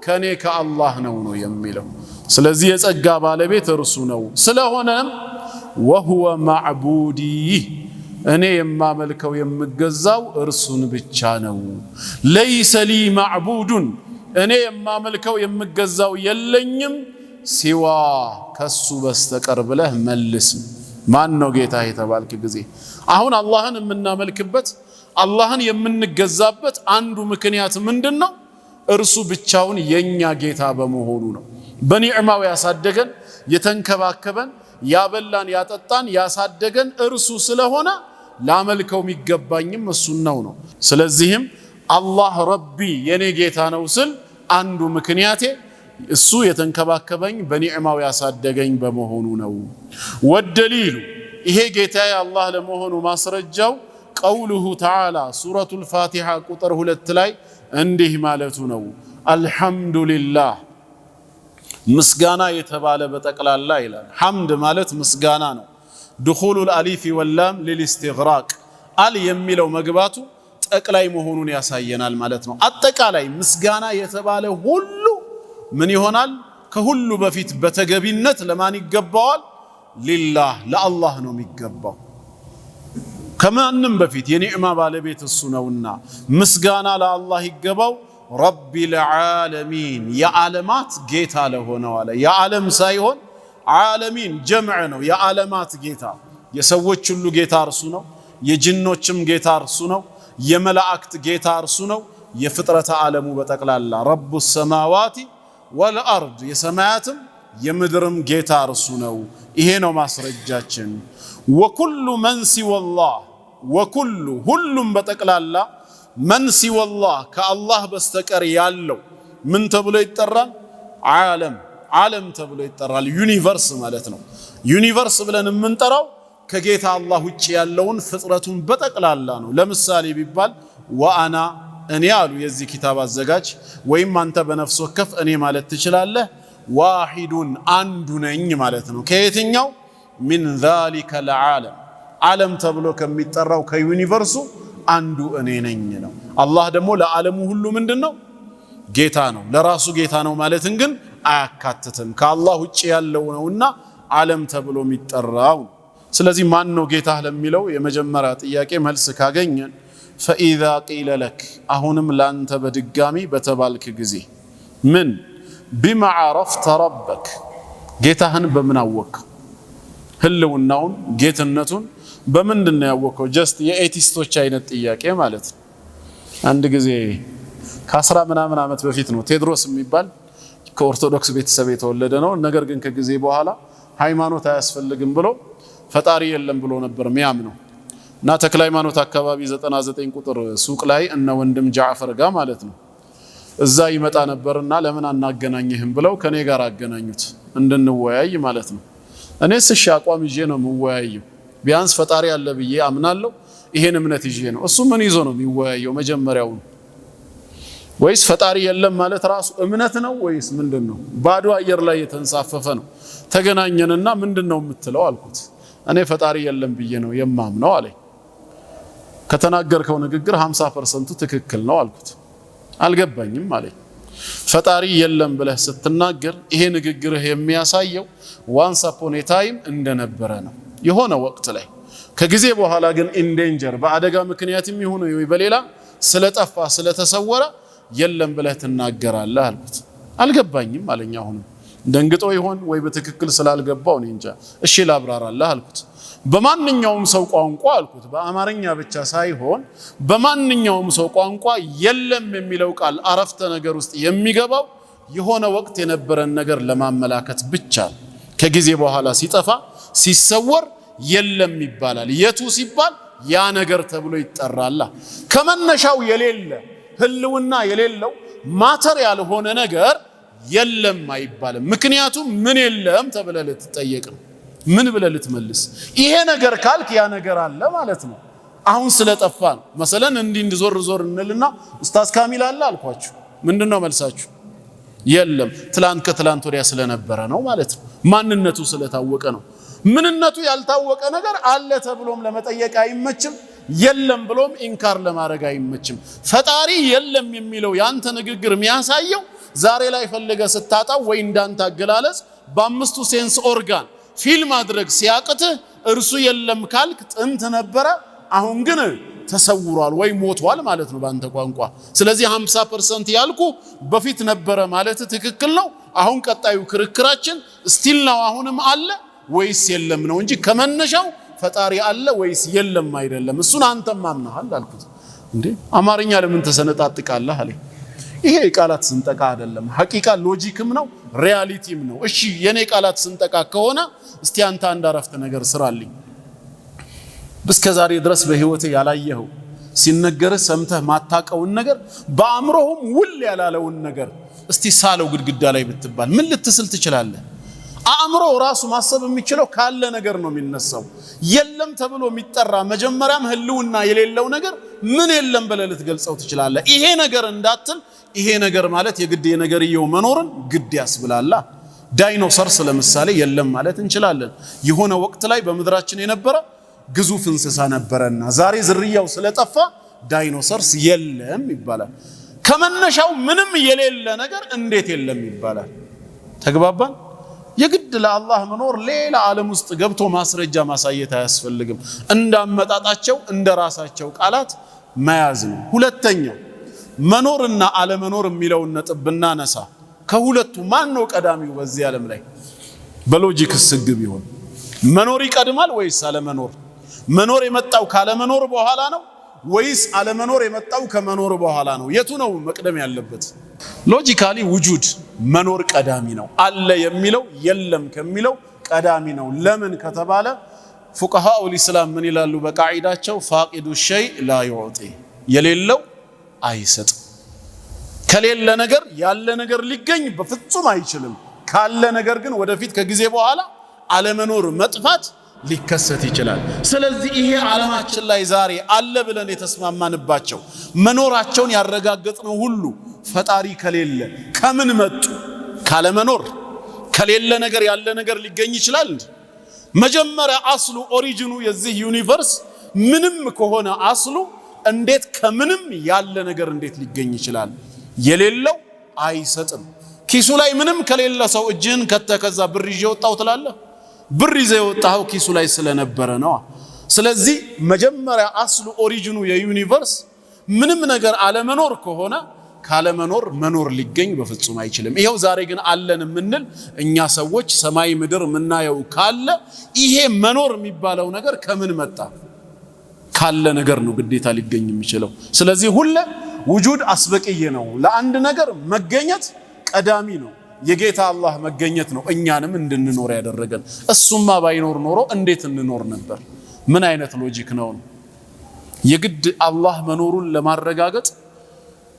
Speaker 1: ከኔ ከአላህ ነው የሚለው። ስለዚህ የጸጋ ባለቤት እርሱ ነው። ስለሆነም ወሁወ ማዕቡዲ እኔ የማመልከው የምገዛው እርሱን ብቻ ነው። ለይሰ ሊ ማዕቡዱን እኔ የማመልከው የምገዛው የለኝም ሲዋ ከሱ በስተቀር ብለህ መልስ። ማን ነው ጌታ የተባልክ ጊዜ አሁን አላህን የምናመልክበት አላህን የምንገዛበት አንዱ ምክንያት ምንድነው? እርሱ ብቻውን የኛ ጌታ በመሆኑ ነው። በኒዕማው ያሳደገን የተንከባከበን ያበላን ያጠጣን ያሳደገን እርሱ ስለሆነ ላመልከው የሚገባኝም እሱን ነው። ስለዚህም አላህ ረቢ የኔ ጌታ ነው ስል አንዱ ምክንያቴ እሱ የተንከባከበኝ በኒዕማው ያሳደገኝ በመሆኑ ነው። ወደሊሉ ይሄ ጌታዬ አላህ ለመሆኑ ማስረጃው ቀውሉሁ ተዓላ ሱረቱል ፋቲሃ ቁጥር 2 ላይ እንዲህ ማለቱ ነው። አልሐምዱሊላህ ምስጋና የተባለ በጠቅላላ ይላል። ሐምድ ማለት ምስጋና ነው። ድኹሉል አሊፍ ወላም ሊልኢስቲግራቅ አል የሚለው መግባቱ ጠቅላይ መሆኑን ያሳየናል ማለት ነው። አጠቃላይ ምስጋና የተባለ ሁሉ ምን ይሆናል? ከሁሉ በፊት በተገቢነት ለማን ይገባዋል? ሊላህ ለአላህ ነው የሚገባው። ከማንም በፊት የኒዕማ ባለቤት እሱ ነውና ምስጋና ለአላህ ይገባው። ረቢል ዓለሚን የዓለማት ጌታ ለሆነው አለ። የዓለም ሳይሆን ዓለሚን ጀምዕ ነው። የዓለማት ጌታ የሰዎች ሁሉ ጌታ እርሱ ነው። የጅኖችም ጌታ እርሱ ነው። የመላእክት ጌታ እርሱ ነው። የፍጥረተ ዓለሙ በጠቅላላ ረቡ ሰማዋቲ ወልአርድ የሰማያትም የምድርም ጌታ እርሱ ነው። ይሄ ነው ማስረጃችን። ወኩሉ መን ሲወላህ ወኩሉ ሁሉም በጠቅላላ መን ሲወላህ ከአላህ በስተቀር ያለው ምን ተብሎ ይጠራል? ዓለም ተብሎ ይጠራል። ዩኒቨርስ ማለት ነው። ዩኒቨርስ ብለን የምንጠራው ከጌታ አላህ ውጭ ያለውን ፍጥረቱን በጠቅላላ ነው። ለምሳሌ ቢባል ወአና እኔ አሉ የዚህ ኪታብ አዘጋጅ ወይም አንተ በነፍስ ወከፍ እኔ ማለት ትችላለህ። ዋሂዱን አንዱ ነኝ ማለት ነው። ከየትኛው? ሚን ዛሊከ ለዓለም ዓለም ተብሎ ከሚጠራው ከዩኒቨርሱ አንዱ እኔ ነኝ ነው። አላህ ደግሞ ለዓለሙ ሁሉ ምንድነው? ጌታ ነው። ለራሱ ጌታ ነው ማለትን ግን አያካትትም። ከአላህ ውጭ ያለው ነውና ዓለም ተብሎ የሚጠራው። ስለዚህ ማን ነው ጌታ ለሚለው የመጀመሪያ ጥያቄ መልስ ካገኘን ፈኢዛ ቂለ ለክ አሁንም ላንተ በድጋሚ በተባልክ ጊዜ ምን ቢማ ዓረፍተ ረበክ ጌታህን በምን አወቅህ? ህልውናውን ጌትነቱን በምንድን ነው ያወቀው? ጀስት የኤቲስቶች አይነት ጥያቄ ማለት ነው። አንድ ጊዜ ከ10 ምናምን ዓመት በፊት ነው ቴድሮስ የሚባል ከኦርቶዶክስ ቤተሰብ የተወለደ ነው። ነገር ግን ከጊዜ በኋላ ሃይማኖት አያስፈልግም ብሎ ፈጣሪ የለም ብሎ ነበር የሚያምነው። እና ተክለ ሃይማኖት አካባቢ 99 ቁጥር ሱቅ ላይ እነ ወንድም ጃዕፈር ጋር ማለት ነው እዛ ይመጣ ነበርና ለምን አናገናኝህም ብለው ከኔ ጋር አገናኙት እንድንወያይ ማለት ነው። እኔስ እሺ አቋም ይዤ ነው የምወያየው፣ ቢያንስ ፈጣሪ አለ ብዬ አምናለሁ፣ ይሄን እምነት ይዤ ነው። እሱ ምን ይዞ ነው የሚወያየው መጀመሪያው? ወይስ ፈጣሪ የለም ማለት ራሱ እምነት ነው ወይስ ምንድነው? ባዶ አየር ላይ የተንሳፈፈ ነው። ተገናኘንና ምንድነው የምትለው አልኩት። እኔ ፈጣሪ የለም ብዬ ነው የማምነው አለኝ። ከተናገርከው ንግግር 50% ትክክል ነው አልኩት። አልገባኝም አለኝ። ፈጣሪ የለም ብለህ ስትናገር ይሄ ንግግርህ የሚያሳየው ዋንስ አፖን ኤ ታይም እንደነበረ ነው የሆነ ወቅት ላይ፣ ከጊዜ በኋላ ግን ኢንዴንጀር በአደጋ ምክንያትም ይሁን ወይ በሌላ ስለጠፋ ስለተሰወረ የለም ብለህ ትናገራለህ አልኩት። አልገባኝም አለኝ። አሁን ደንግጦ ይሆን ወይ በትክክል ስላልገባው ነው እንጃ። እሺ ላብራራለህ አልኩት። በማንኛውም ሰው ቋንቋ አልኩት፣ በአማርኛ ብቻ ሳይሆን በማንኛውም ሰው ቋንቋ የለም የሚለው ቃል አረፍተ ነገር ውስጥ የሚገባው የሆነ ወቅት የነበረን ነገር ለማመላከት ብቻ። ከጊዜ በኋላ ሲጠፋ ሲሰወር የለም ይባላል። የቱ ሲባል ያ ነገር ተብሎ ይጠራል። ከመነሻው የሌለ ህልውና የሌለው ማተር ያልሆነ ነገር የለም አይባልም። ምክንያቱም ምን የለም ተብለህ ልትጠየቅ ነው። ምን ብለህ ልትመልስ? ይሄ ነገር ካልክ ያ ነገር አለ ማለት ነው። አሁን ስለጠፋ ነው። መሰለን እንዲዞር ዞር እንልና ኡስታዝ ካሚል አለ አልኳችሁ። ምንድነው መልሳችሁ? የለም ትላንት ከትላንት ወዲያ ስለነበረ ነው ማለት ነው። ማንነቱ ስለታወቀ ነው። ምንነቱ ያልታወቀ ነገር አለ ተብሎም ለመጠየቅ አይመችም፣ የለም ብሎም ኢንካር ለማድረግ አይመችም። ፈጣሪ የለም የሚለው ያንተ ንግግር የሚያሳየው ዛሬ ላይ ፈልገ ስታጣው ወይ እንዳንተ አገላለጽ በአምስቱ ሴንስ ኦርጋን ፊል ማድረግ ሲያቅትህ እርሱ የለም ካልክ ጥንት ነበረ፣ አሁን ግን ተሰውሯል ወይ ሞቷል ማለት ነው ባንተ ቋንቋ። ስለዚህ 50% ያልኩ በፊት ነበረ ማለት ትክክል ነው። አሁን ቀጣዩ ክርክራችን ስቲል ነው አሁንም አለ ወይስ የለም ነው እንጂ ከመነሻው ፈጣሪ አለ ወይስ የለም አይደለም። እሱን አንተም ማምነሃል አልኩት። እንዴ አማርኛ ለምን ተሰነጣጥቃለህ አለኝ። ይሄ ቃላት ስንጠቃ አይደለም፣ ሐቂቃ ሎጂክም ነው ሪያሊቲም ነው። እሺ የኔ ቃላት ስንጠቃ ከሆነ እስቲ አንተ አንድ አረፍተ ነገር ስራልኝ። እስከ ዛሬ ድረስ በህይወቴ ያላየኸው ሲነገርህ ሰምተህ ማታቀውን ነገር በአእምሮህም ውል ያላለውን ነገር እስቲ ሳለው ግድግዳ ላይ ብትባል ምን ልትስል ትችላለህ? አእምሮ ራሱ ማሰብ የሚችለው ካለ ነገር ነው የሚነሳው። የለም ተብሎ የሚጠራ መጀመሪያም ህልውና የሌለው ነገር ምን የለም ብለህ ልትገልጸው ትችላለህ? ይሄ ነገር እንዳትል ይሄ ነገር ማለት የግድ የነገርየው መኖርን ግድ ያስብላላ። ዳይኖሰርስ ለምሳሌ የለም ማለት እንችላለን። የሆነ ወቅት ላይ በምድራችን የነበረ ግዙፍ እንስሳ ነበረና ዛሬ ዝርያው ስለጠፋ ዳይኖሰርስ የለም ይባላል። ከመነሻው ምንም የሌለ ነገር እንዴት የለም ይባላል? ተግባባን? የግድ ለአላህ መኖር ሌላ ዓለም ውስጥ ገብቶ ማስረጃ ማሳየት አያስፈልግም። እንዳመጣጣቸው እንደራሳቸው ቃላት መያዝ ነው። ሁለተኛው መኖርና አለመኖር የሚለውን ነጥብ ብናነሳ ከሁለቱ ማን ነው ቀዳሚው በዚህ ዓለም ላይ? በሎጂክስ ህግ ቢሆን መኖር ይቀድማል ወይስ አለመኖር? መኖር የመጣው ካለመኖር በኋላ ነው ወይስ አለመኖር የመጣው ከመኖር በኋላ ነው? የቱ ነው መቅደም ያለበት? ሎጂካሊ ውጁድ መኖር ቀዳሚ ነው። አለ የሚለው የለም ከሚለው ቀዳሚ ነው። ለምን ከተባለ ፉቀሃኡል ኢስላም ምን ይላሉ በቃዒዳቸው? ፋቂዱ ሸይ ላ ዩዕጢ፣ የሌለው አይሰጥ። ከሌለ ነገር ያለ ነገር ሊገኝ በፍጹም አይችልም። ካለ ነገር ግን ወደፊት ከጊዜ በኋላ አለመኖር መጥፋት ሊከሰት ይችላል። ስለዚህ ይሄ ዓለማችን ላይ ዛሬ አለ ብለን የተስማማንባቸው መኖራቸውን ያረጋገጥነው ሁሉ ፈጣሪ ከሌለ ከምን መጡ? ካለመኖር። ከሌለ ነገር ያለ ነገር ሊገኝ ይችላል እንዴ? መጀመሪያ አስሉ ኦሪጂኑ የዚህ ዩኒቨርስ ምንም ከሆነ አስሉ እንዴት ከምንም ያለ ነገር እንዴት ሊገኝ ይችላል? የሌለው አይሰጥም። ኪሱ ላይ ምንም ከሌለ ሰው እጅህን ከተከዛ ብር ይዤ ወጣው ትላለህ? ብር ይዘህ ወጣው ኪሱ ላይ ስለነበረ ነው። ስለዚህ መጀመሪያ አስሉ ኦሪጂኑ የዩኒቨርስ ምንም ነገር አለመኖር ከሆነ ካለመኖር መኖር ሊገኝ በፍጹም አይችልም። ይሄው ዛሬ ግን አለን የምንል እኛ ሰዎች ሰማይ ምድር የምናየው ካለ ይሄ መኖር የሚባለው ነገር ከምን መጣ? ካለ ነገር ነው ግዴታ ሊገኝ የሚችለው። ስለዚህ ሁሉ ውጁድ አስበቅዬ ነው። ለአንድ ነገር መገኘት ቀዳሚ ነው። የጌታ አላህ መገኘት ነው እኛንም እንድንኖር ያደረገን። እሱማ ባይኖር ኖሮ እንዴት እንኖር ነበር? ምን አይነት ሎጂክ ነው? የግድ አላህ መኖሩን ለማረጋገጥ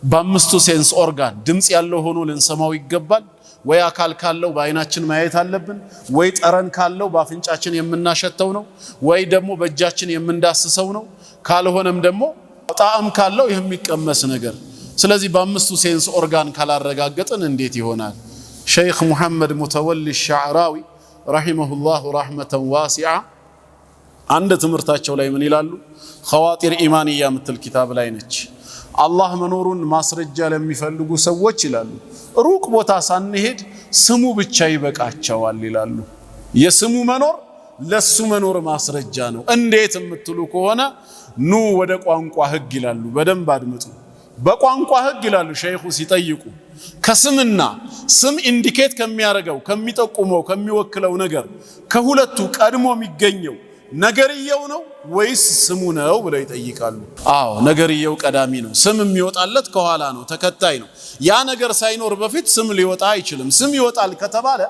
Speaker 1: በአምስቱ ሴንስ ኦርጋን ድምጽ ያለው ሆኖ ልንሰማው ይገባል? ወይ አካል ካለው በአይናችን ማየት አለብን? ወይ ጠረን ካለው በአፍንጫችን የምናሸተው ነው? ወይ ደግሞ በእጃችን የምንዳስሰው ነው? ካልሆነም ደግሞ ጣዕም ካለው የሚቀመስ ነገር። ስለዚህ በአምስቱ ሴንስ ኦርጋን ካላረጋገጥን እንዴት ይሆናል? ሸይኽ ሙሐመድ ሙተወሊ ሻዕራዊ ረሂመሁላሁ ረሕመተን ዋሲዓ አንድ ትምህርታቸው ላይ ምን ይላሉ? ኸዋጢር ኢማንያ ምትል ኪታብ ላይ ነች። አላህ መኖሩን ማስረጃ ለሚፈልጉ ሰዎች ይላሉ ሩቅ ቦታ ሳንሄድ ስሙ ብቻ ይበቃቸዋል ይላሉ። የስሙ መኖር ለሱ መኖር ማስረጃ ነው። እንዴት የምትሉ ከሆነ ኑ ወደ ቋንቋ ህግ ይላሉ። በደንብ አድምጡ። በቋንቋ ህግ ይላሉ ሸይኹ ሲጠይቁ ከስምና ስም ኢንዲኬት ከሚያረጋው ከሚጠቁመው ከሚወክለው ነገር ከሁለቱ ቀድሞ የሚገኘው ነገርየው ነው ወይስ ስሙ ነው ብለው ይጠይቃሉ። አዎ ነገርየው ቀዳሚ ነው። ስም የሚወጣለት ከኋላ ነው፣ ተከታይ ነው። ያ ነገር ሳይኖር በፊት ስም ሊወጣ አይችልም። ስም ይወጣል ከተባለ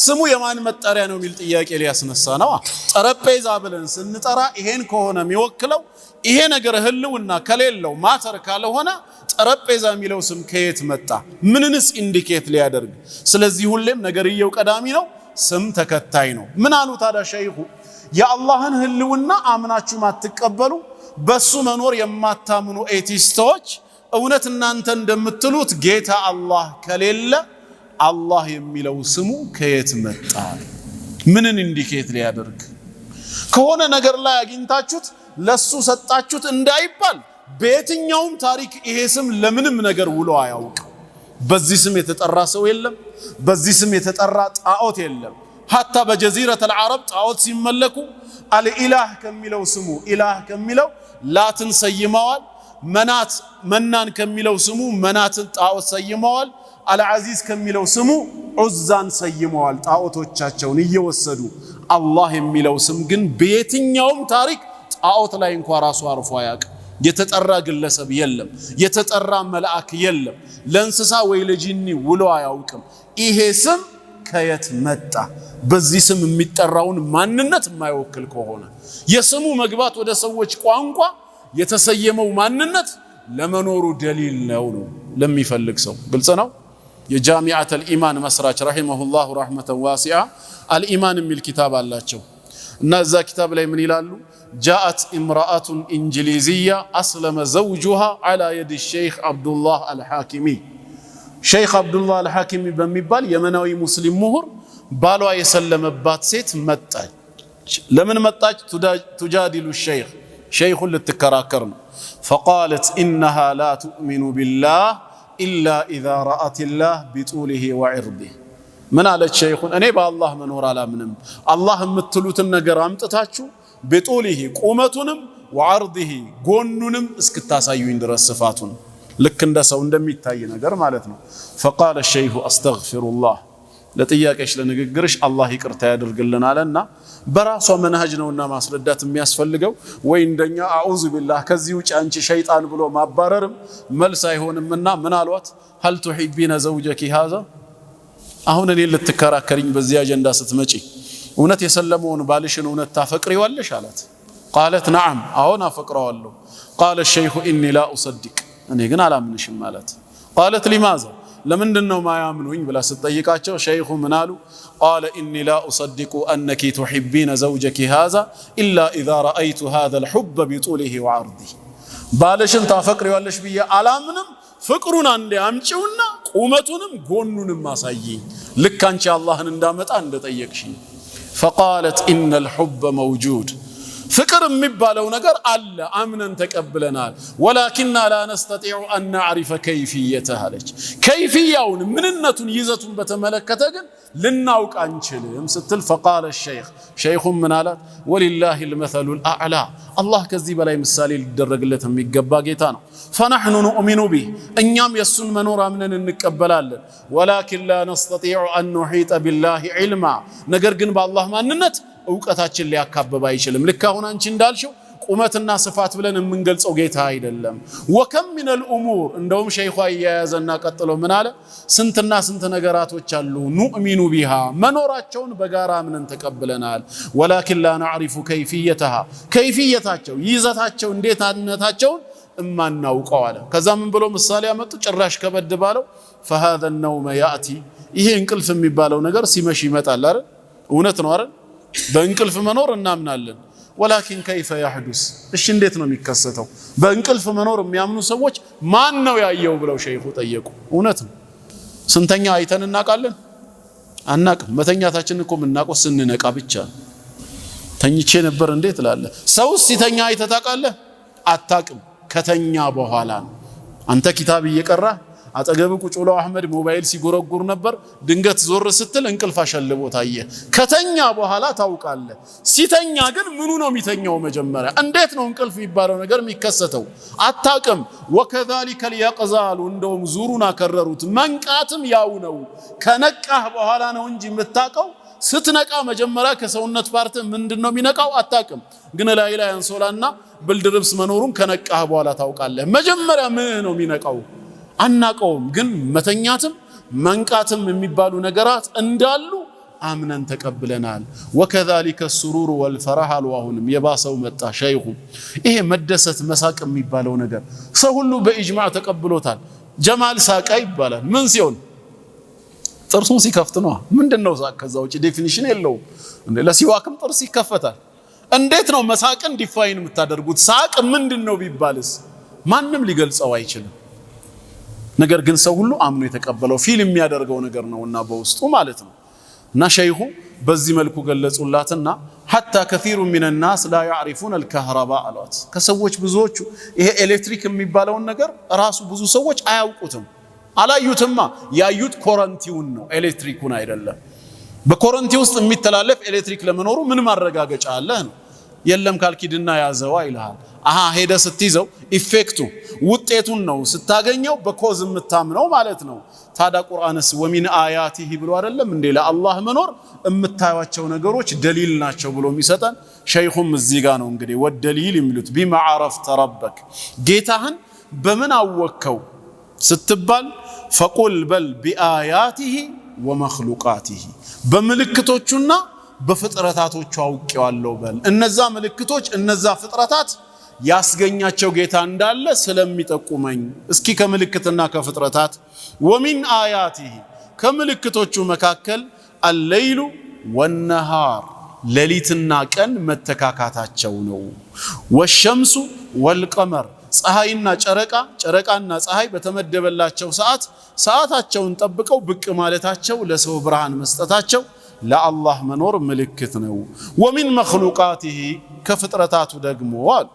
Speaker 1: ስሙ የማን መጠሪያ ነው የሚል ጥያቄ ሊያስነሳ ነው። ጠረጴዛ ብለን ስንጠራ ይሄን ከሆነ የሚወክለው ይሄ ነገር ህልውና ከሌለው ማተር ካልሆነ ጠረጴዛ የሚለው ስም ከየት መጣ? ምንንስ ኢንዲኬት ሊያደርግ? ስለዚህ ሁሌም ነገርየው ቀዳሚ ነው፣ ስም ተከታይ ነው። ምን አሉ ታዲያ ሸይኹ? የአላህን ህልውና አምናችሁ ማትቀበሉ በሱ መኖር የማታምኑ ኤቲስቶች እውነት እናንተ እንደምትሉት ጌታ አላህ ከሌለ አላህ የሚለው ስሙ ከየት መጣ? ምንን ኢንዲኬት ሊያደርግ? ከሆነ ነገር ላይ አግኝታችሁት ለሱ ሰጣችሁት እንዳይባል በየትኛውም ታሪክ ይሄ ስም ለምንም ነገር ውሎ አያውቅ። በዚህ ስም የተጠራ ሰው የለም፣ በዚህ ስም የተጠራ ጣዖት የለም። ሐታ በጀዚረት አልዓረብ ጣዖት ሲመለኩ አልኢላህ ከሚለው ስሙ ኢላህ ከሚለው ላትን ሰይመዋል። መናን ከሚለው ስሙ መናትን ጣዖት ሰይመዋል። አልዓዚዝ ከሚለው ስሙ ዑዛን ሰይመዋል። ጣዖቶቻቸውን እየወሰዱ አላህ የሚለው ስም ግን በየትኛውም ታሪክ ጣዖት ላይ እንኳን ራሱ አርፎ አያውቅ። የተጠራ ግለሰብ የለም፣ የተጠራ መልአክ የለም፣ ለእንስሳ ወይ ለጂኒ ውሎ አያውቅም። ይሄ ስም ከየት መጣ? በዚህ ስም የሚጠራውን ማንነት የማይወክል ከሆነ የስሙ መግባት ወደ ሰዎች ቋንቋ የተሰየመው ማንነት ለመኖሩ ደሊል ነው ለሚፈልግ ሰው ግልጽ ነው። የጃሚዓት አልኢማን መስራች ረሂመሁላሁ ረሕመተን ዋሲዓ አልኢማን የሚል ኪታብ አላቸው እና እዛ ኪታብ ላይ ምን ይላሉ? ጃአት ኢምራአቱን እንግሊዝያ አስለመ ዘውጁሃ ዐላ የድ ሸይኽ አብዱላህ አልሐኪሚ። ሸይኽ አብዱላህ አልሐኪሚ በሚባል የመናዊ ሙስሊም ምሁር ባሏ የሰለመባት ሴት መጣች። ለምን መጣች? ቱጃዲሉ ሸይኽ ሸይኹን ልትከራከር ነው። ፈቃለት ኢነሃ ላ ቱእሚኑ ቢላህ ኢላ ኢዛ ረአትላህ ቢጡሊሂ ወዕርዲህ። ምን አለች ሸይኹን? እኔ በአላህ መኖር አላምንም፣ አላህ የምትሉትን ነገር አምጥታችሁ ቢጡሊሂ ቁመቱንም ወዐርዲሂ ጎኑንም እስክታሳዩኝ ድረስ ስፋቱን ልክ እንደ ሰው እንደሚታይ ነገር ማለት ነው። ፈቃለ ሸይኹ አስተግፊሩላህ፣ ለጥያቄሽ ለንግግርሽ አላህ ይቅርታ ያድርግልን አለና በራሷ መንሃጅ ነውና ማስረዳት የሚያስፈልገው ወይ እንደኛ አዑዙ ቢላህ ከዚህ ውጭ አንቺ ሸይጣን ብሎ ማባረርም መልስ አይሆንምና ምን አሏት? ሀል ቱሒቢነ ዘውጀኪ ሃዛ፣ አሁን እኔ ልትከራከሪኝ በዚህ አጀንዳ ስትመጪ እውነት የሰለመውን ባልሽን እውነት ታፈቅሪዋለሽ አላት። ቃለት ነዓም፣ አሁን አፈቅረዋለሁ። ቃለ ሸይኹ ኢኒ ላ ኡሰዲቅ፣ እኔ ግን አላምንሽም ማለት። ቃለት ሊማዛ፣ ለምንድነው ማያምኑኝ ብላ ስትጠይቃቸው ሸይኹ ምን አሉ? ቃለ ኢኒ ላ ኡሰዲቁ አነኪ ቱሒቢነ ዘውጀኪ ሃዛ ኢላ ኢዛ ረአይቱ ሃዛ ልሑበ ቢጡሊሂ ወዐርዲህ፣ ባልሽን ታፈቅሪዋለሽ ብዬ አላምንም፣ ፍቅሩን አንዴ አምጪውና ቁመቱንም ጎኑንም አሳይኝ፣ ልክ አንቺ አላህን እንዳመጣ እንደጠየቅሽኝ። ፈቃለት ኢነ ልሑበ መውጁድ፣ ፍቅር የሚባለው ነገር አለ፣ አምነን ተቀብለናል። ወላኪና ላ ነስተጢዑ አን ነዕሪፈ ከይፍየተህ አለች። ከይፍያውን ምንነቱን ይዘቱን በተመለከተ ግን ልናውቅ አንችልም ስትል ፈቃለ ሸይኽ ሸይኹም ምን አላት? ወሊላሂ ልመሰሉ ልአዕላ፣ አላህ ከዚህ በላይ ምሳሌ ሊደረግለት የሚገባ ጌታ ነው። ፈነሕኑ ኑእሚኑ ቢህ፣ እኛም የእሱን መኖር አምነን እንቀበላለን። ወላኪን ላ ነስተጢዑ አን ኑሒጠ ቢላሂ ዒልማ፣ ነገር ግን በአላህ ማንነት እውቀታችን ሊያካብብ አይችልም። ልክ አሁን አንቺ እንዳልሽው ቁመትና ስፋት ብለን የምንገልጸው ጌታ አይደለም። ወከም ሚነል ኡሙር እንደውም ሸይኹ ያያዘና ቀጥሎ ምን አለ? ስንትና ስንት ነገራቶች አሉ ኑእሚኑ ቢሃ መኖራቸውን በጋራ አምነን ተቀብለናል። ወላኪን ላ ነዕሪፉ ከይፍየተሃ ከይፍየታቸው ይዘታቸው እንዴትነታቸውን እማናውቀው አለ። ከዛ ምን ብሎ ምሳሌ ያመጡ? ጭራሽ ከበድ ባለው فهذا النوم يأتي ይሄ እንቅልፍ የሚባለው ነገር ሲመሽ ይመጣል አይደል? እውነት ነው አይደል? በእንቅልፍ መኖር እናምናለን። ወላኪን ከይፈ ያህዱስ እሺ እንዴት ነው የሚከሰተው? በእንቅልፍ መኖር የሚያምኑ ሰዎች ማን ነው ያየው ብለው ሸይኹ ጠየቁ። እውነት ነው። ስንተኛ አይተን እናውቃለን? አናውቅም። መተኛታችን እኮ የምናውቀው ስንነቃ ብቻ። ተኝቼ ነበር እንዴት ትላለህ? ሰው ሲተኛ አይተህ ታውቃለህ? አታውቅም። ከተኛ በኋላ ነው። አንተ ኪታብ እየቀራህ አጠገብ ቁጭ ብሎ አህመድ ሞባይል ሲጎረጉር ነበር። ድንገት ዞር ስትል እንቅልፍ አሸልቦ ታየ። ከተኛ በኋላ ታውቃለህ። ሲተኛ ግን ምኑ ነው የሚተኛው? መጀመሪያ እንዴት ነው እንቅልፍ የሚባለው ነገር የሚከሰተው? አታውቅም። ወከዛሊከ اليقظال እንደውም ዙሩን አከረሩት። መንቃትም ያው ነው። ከነቃህ በኋላ ነው እንጂ የምታውቀው። ስትነቃ መጀመሪያ ከሰውነት ፓርት ምንድነው የሚነቃው? አታውቅም። ግን ላይ አንሶላና ብልድ ልብስ መኖሩን ከነቃህ በኋላ ታውቃለህ። መጀመሪያ ምን ነው የሚነቃው? አናቀውም። ግን መተኛትም መንቃትም የሚባሉ ነገራት እንዳሉ አምነን ተቀብለናል። ወከዛሊከ السرور والفرح አልዋሁንም የባሰው መጣ ሸይኹ። ይሄ መደሰት መሳቅ የሚባለው ነገር ሰው ሁሉ በኢጅማዕ ተቀብሎታል። ጀማል ሳቃ ይባላል። ምን ሲሆን? ጥርሱን ሲከፍት ነው። ምንድነው ሳቅ? ከዛ ውጪ ዴፊኒሽን የለውም። ለሲዋክም ጥርስ ይከፈታል። እንዴት ነው መሳቅን ዲፋይን የምታደርጉት? ሳቅ ምንድነው ቢባልስ ማንም ሊገልጸው አይችልም። ነገር ግን ሰው ሁሉ አምኖ የተቀበለው ፊል የሚያደርገው ነገር ነውና በውስጡ ማለት ነው። እና ሸይኹ በዚህ መልኩ ገለጹላትና حتى كثير من الناس لا يعرفون الكهرباء አሏት። ከሰዎች ብዙዎቹ ይሄ ኤሌክትሪክ የሚባለውን ነገር ራሱ ብዙ ሰዎች አያውቁትም። አላዩትማ። ያዩት ኮረንቲውን ነው፣ ኤሌክትሪኩን አይደለም። በኮረንቲ ውስጥ የሚተላለፍ ኤሌክትሪክ ለመኖሩ ምን ማረጋገጫ አለ ነው? የለም ካልኪድና ያዘው ይልሃል። ሄደ ስትይዘው ኢፌክቱ ውጤቱን ነው ስታገኘው በኮዝ የምታምነው ማለት ነው። ታዲያ ቁርአንስ ወሚን አያቲሂ ብሎ አይደለም እንዴ ለአላህ መኖር የምታዩቸው ነገሮች ደሊል ናቸው ብሎ የሚሰጠን? ሸይኹም እዚህ ጋር ነው እንግዲህ ወደሊል የሚሉት ቢማ አረፍተ ረበክ ጌታህን በምን አወከው ስትባል ፈቁል በል ቢአያቲሂ ወመኽሉቃቲሂ በምልክቶቹና በፍጥረታቶቹ አውቄዋለሁ በል። እነዛ ምልክቶች እነዛ ፍጥረታት ያስገኛቸው ጌታ እንዳለ ስለሚጠቁመኝ እስኪ ከምልክትና ከፍጥረታት ወሚን አያቲሂ ከምልክቶቹ መካከል አለይሉ ወነሃር ሌሊትና ቀን መተካካታቸው ነው። ወሸምሱ ወልቀመር ፀሐይና ጨረቃና ፀሐይ በተመደበላቸው ሰዓታቸውን ጠብቀው ብቅ ማለታቸው ለሰው ብርሃን መስጠታቸው ለአላህ መኖር ምልክት ነው። ወሚን መኽሉቃቲሂ ከፍጥረታቱ ደግሞ አሉ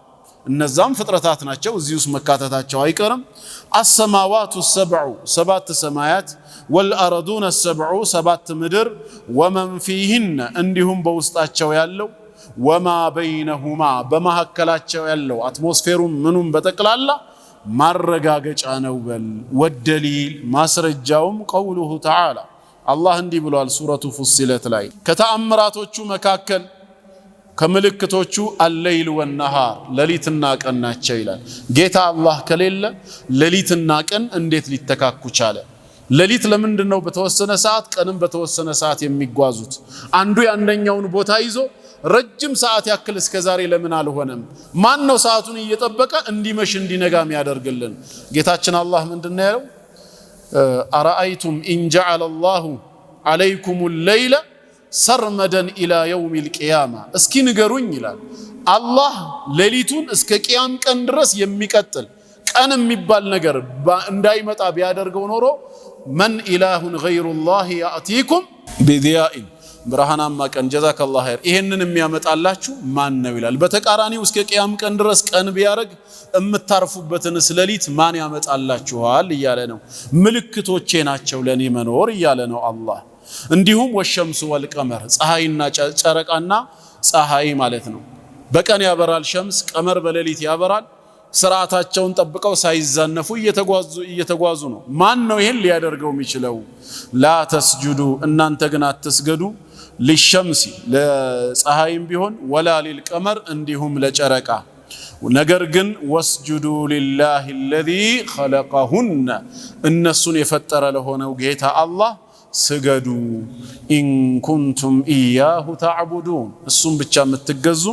Speaker 1: እነዛም ፍጥረታት ናቸው፣ እዚህ ውስጥ መካተታቸው አይቀርም። አሰማዋቱ ሰብዑ ሰባት ሰማያት፣ ወልአረዱነ ሰብዑ ሰባት ምድር፣ ወመን ፊሂነ እንዲሁም በውስጣቸው ያለው፣ ወማ በይነሁማ በመካከላቸው ያለው አትሞስፌሩም ምኑም በጠቅላላ ማረጋገጫ ነው በል። ወደሊል ማስረጃውም ቀውሉሁ ተዓላ አላህ እንዲህ ብሏል ሱረቱ ፉሲለት ላይ ከተአምራቶቹ መካከል ከምልክቶቹ አለይል ወነሃር ሌሊትና ቀን ናቸው ይላል። ጌታ አላህ ከሌለ ሌሊትና ቀን እንዴት ሊተካኩ ቻለ? ሌሊት ለምንድነው በተወሰነ ሰዓት ቀንም በተወሰነ ሰዓት የሚጓዙት? አንዱ ያንደኛውን ቦታ ይዞ ረጅም ሰዓት ያክል እስከዛሬ ለምን አልሆነም? ማን ነው ሰዓቱን እየጠበቀ እንዲመሽ እንዲነጋም ያደርግልን? ጌታችን አላህ ምንድነው ያለው? አራአይቱም ኢን ጀዐለ አላሁ ዐለይኩም ሌይለ ሰርመደን ኢላ የውሚል ቂያማ እስኪ ንገሩኝ ይላል አላህ ሌሊቱን እስከ ቂያም ቀን ድረስ የሚቀጥል ቀን የሚባል ነገር እንዳይመጣ ቢያደርገው ኖሮ መን ኢላሁን ገይሩላህ ያእቲኩም ቢዲያኢን ብርሃናማ ቀን ጀዛከላሁ ኸይር ይሄንን የሚያመጣላችሁ ማን ነው ይላል። በተቃራኒው እስከ ቂያም ቀን ድረስ ቀን ቢያረግ እምታርፉበትን ሌሊት ማን ያመጣላችኋል እያለ ነው። ምልክቶቼ ናቸው ለኔ መኖር እያለ ነው አላህ። እንዲሁም ወሸምሱ ወልቀመር ፀሐይና ጨረቃና ፀሐይ ማለት ነው። በቀን ያበራል ሸምስ፣ ቀመር በሌሊት ያበራል። ስርዓታቸውን ጠብቀው ሳይዛነፉ እየተጓዙ ነው። ማን ነው ይሄን ሊያደርገው የሚችለው? ላ ተስጁዱ እናንተ ግን አትስገዱ፣ ሊሸምሲ ለፀሐይም ቢሆን ወላ ሊልቀመር እንዲሁም ለጨረቃ ነገር ግን ወስጁዱ ሊላሂ አለዚ ኸለቀሁነ እነሱን የፈጠረ ለሆነው ጌታ አላህ ስገዱ ኢን ኩንቱም ኢያሁ ተዕቡዱን እሱም ብቻ የምትገዙ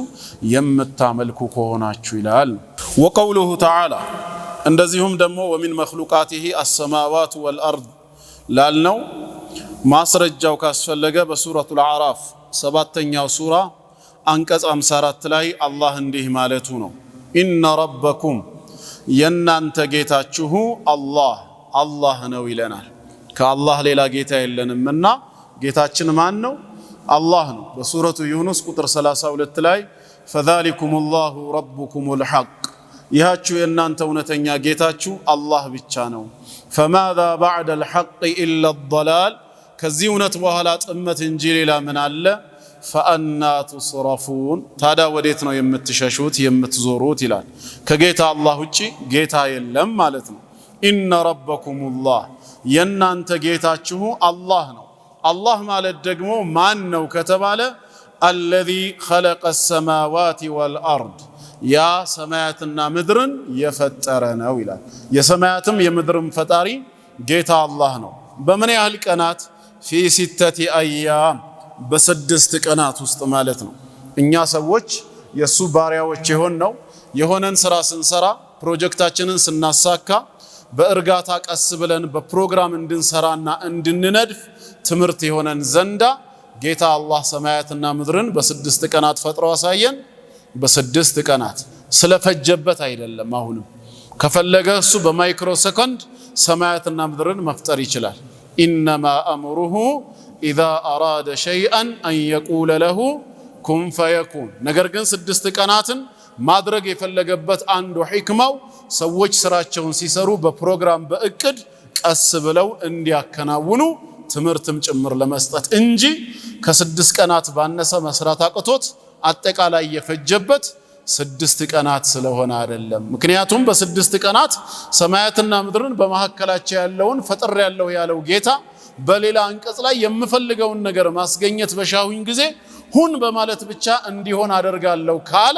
Speaker 1: የምታመልኩ ከሆናችሁ ይላል። ወቀውሉሁ ተዓላ እንደዚሁም ደግሞ ወሚን መኽሉቃቲሂ አሰማዋቱ ወልአርድ ላልነው ማስረጃው ካስፈለገ በሱረቱል አዕራፍ 7ኛው ሱራ አንቀጽ 54 ላይ አላህ እንዲህ ማለቱ ነው። ኢነ ረበኩም የናንተ ጌታችሁ አላህ ነው ይለናል። ከአላህ ሌላ ጌታ የለንምና ጌታችን ማን ነው? አላህ ነው። በሱረቱ ዩኑስ ቁጥር 32 ላይ ፈዛሊኩም ላሁ ረቡኩሙል ሐቅ ይሃችሁ የናንተ እውነተኛ ጌታችሁ አላህ ብቻ ነው። ፈማዛ ባዕደል ሐቅ ኢላ ضላል ከዚህ እውነት በኋላ ጥመት እንጂ ሌላ ምን አለ? ፈአና ቱስረፉን ታዲያ ወዴት ነው የምትሸሹት የምትዞሩት ይላል። ከጌታ አላህ ውጪ ጌታ የለም ማለት ነው። ኢነ ረበኩሙላህ የናንተ ጌታችሁ አላህ ነው። አላህ ማለት ደግሞ ማን ነው ከተባለ አለዚ ኸለቀ ሰማዋት ወልአርድ ያ ሰማያትና ምድርን የፈጠረ ነው ይላል። የሰማያትም የምድርም ፈጣሪ ጌታ አላህ ነው። በምን ያህል ቀናት? ፊ ሲተቲ አያም በ6 ቀናት ውስጥ ማለት ነው። እኛ ሰዎች የሱ ባሪያዎች ነው የሆነን ስራ ስንሰራ ፕሮጀክታችንን ስናሳካ በእርጋታ ቀስ ብለን በፕሮግራም እንድንሰራና እንድንነድፍ ትምህርት የሆነን ዘንዳ ጌታ አላህ ሰማያትና ምድርን በ6 ቀናት ፈጥሮ አሳየን። በ6 ቀናት ስለፈጀበት አይደለም። አሁንም ከፈለገ እሱ በማይክሮ ሰከንድ ሰማያትና ምድርን መፍጠር ይችላል። ኢነማ አምሩሁ ኢዛ አራደ ሸይአን አን የቁለ ለሁ ኩን ፈየኩን። ነገር ግን 6 ቀናትን ማድረግ የፈለገበት አንዱ ሕክማው ሰዎች ስራቸውን ሲሰሩ በፕሮግራም በእቅድ ቀስ ብለው እንዲያከናውኑ ትምህርትም ጭምር ለመስጠት እንጂ ከ6 ቀናት ባነሰ መስራት አቅቶት አጠቃላይ የፈጀበት 6 ቀናት ስለሆነ አይደለም። ምክንያቱም በ6 ቀናት ሰማያትና ምድርን በመካከላቸው ያለውን ፈጥር ያለው ያለው ጌታ በሌላ አንቀጽ ላይ የምፈልገውን ነገር ማስገኘት በሻሁኝ ጊዜ ሁን በማለት ብቻ እንዲሆን አደርጋለሁ ካለ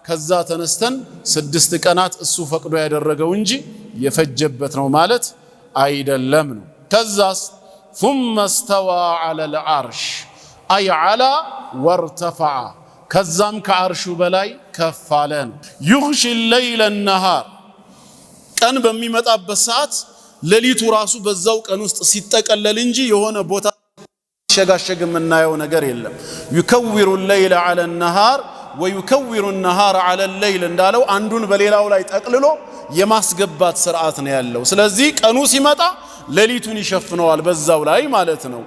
Speaker 1: ከዛ ተነስተን 6 ቀናት እሱ ፈቅዶ ያደረገው እንጂ የፈጀበት ነው ማለት አይደለም ነው። ከዛስ ثم استوى على العرش أي على وارتفع ከዛም ከአርሹ በላይ ከፍ አለ ነው። يغشي الليل النهار ቀን በሚመጣበት ሰዓት ሌሊቱ ራሱ በዛው ቀን ውስጥ ሲጠቀለል እንጂ የሆነ ቦታ ሸጋሸግ የምናየው ነገር የለም። يكور الليل على النهار ويكور النهار على الليل እንዳለው አንዱን በሌላው ላይ ጠቅልሎ የማስገባት ስርዓት ነው ያለው። ስለዚህ ቀኑ ሲመጣ ሌሊቱን ይሸፍነዋል በዛው ላይ ማለት ነው።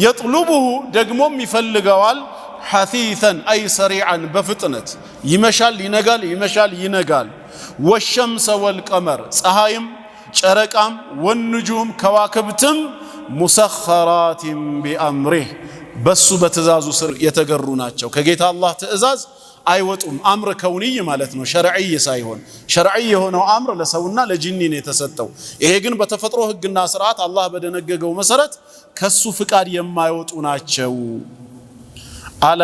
Speaker 1: يطلبه ደግሞም ይፈልገዋል ሐሲሰን አይ ሰሪዓን በፍጥነት ይመሻል ይነጋል ይመሻል ይነጋል። والشمس والقمر ፀሐይም ጨረቃም ወንጁም ከዋክብትም ሙሰኸራት ቢአምሪህ በሱ በትእዛዙ ስር የተገሩ ናቸው። ከጌታ አላህ ትእዛዝ አይወጡም። አምር ከውንይ ማለት ነው፣ ሸርዒ ሳይሆን። ሸርዒ የሆነው አምር ለሰውና ለጂኒ ነው የተሰጠው። ይሄ ግን በተፈጥሮ ህግና ስርዓት አላህ በደነገገው መሰረት ከሱ ፍቃድ የማይወጡ ናቸው። አላ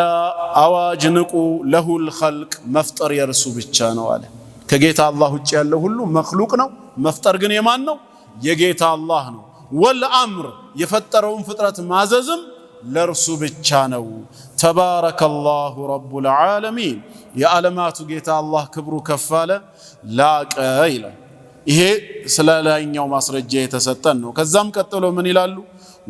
Speaker 1: አዋጅ ንቁ ለሁል ኸልቅ መፍጠር የርሱ ብቻ ነው አለ። ከጌታ አላህ ውጭ ያለው ሁሉ መክሉቅ ነው። መፍጠር ግን የማን ነው? የጌታ አላህ ነው። ወልአምር የፈጠረውን ፍጥረት ማዘዝም ለርሱ ብቻ ነው። ተባረከላሁ ረቡል ዓለሚን የዓለማቱ ጌታ አላህ ክብሩ ከፍ አለ ላቀ ይላል። ይሄ ስለ ላይኛው ማስረጃ የተሰጠን ነው። ከዛም ቀጥሎ ምን ይላሉ?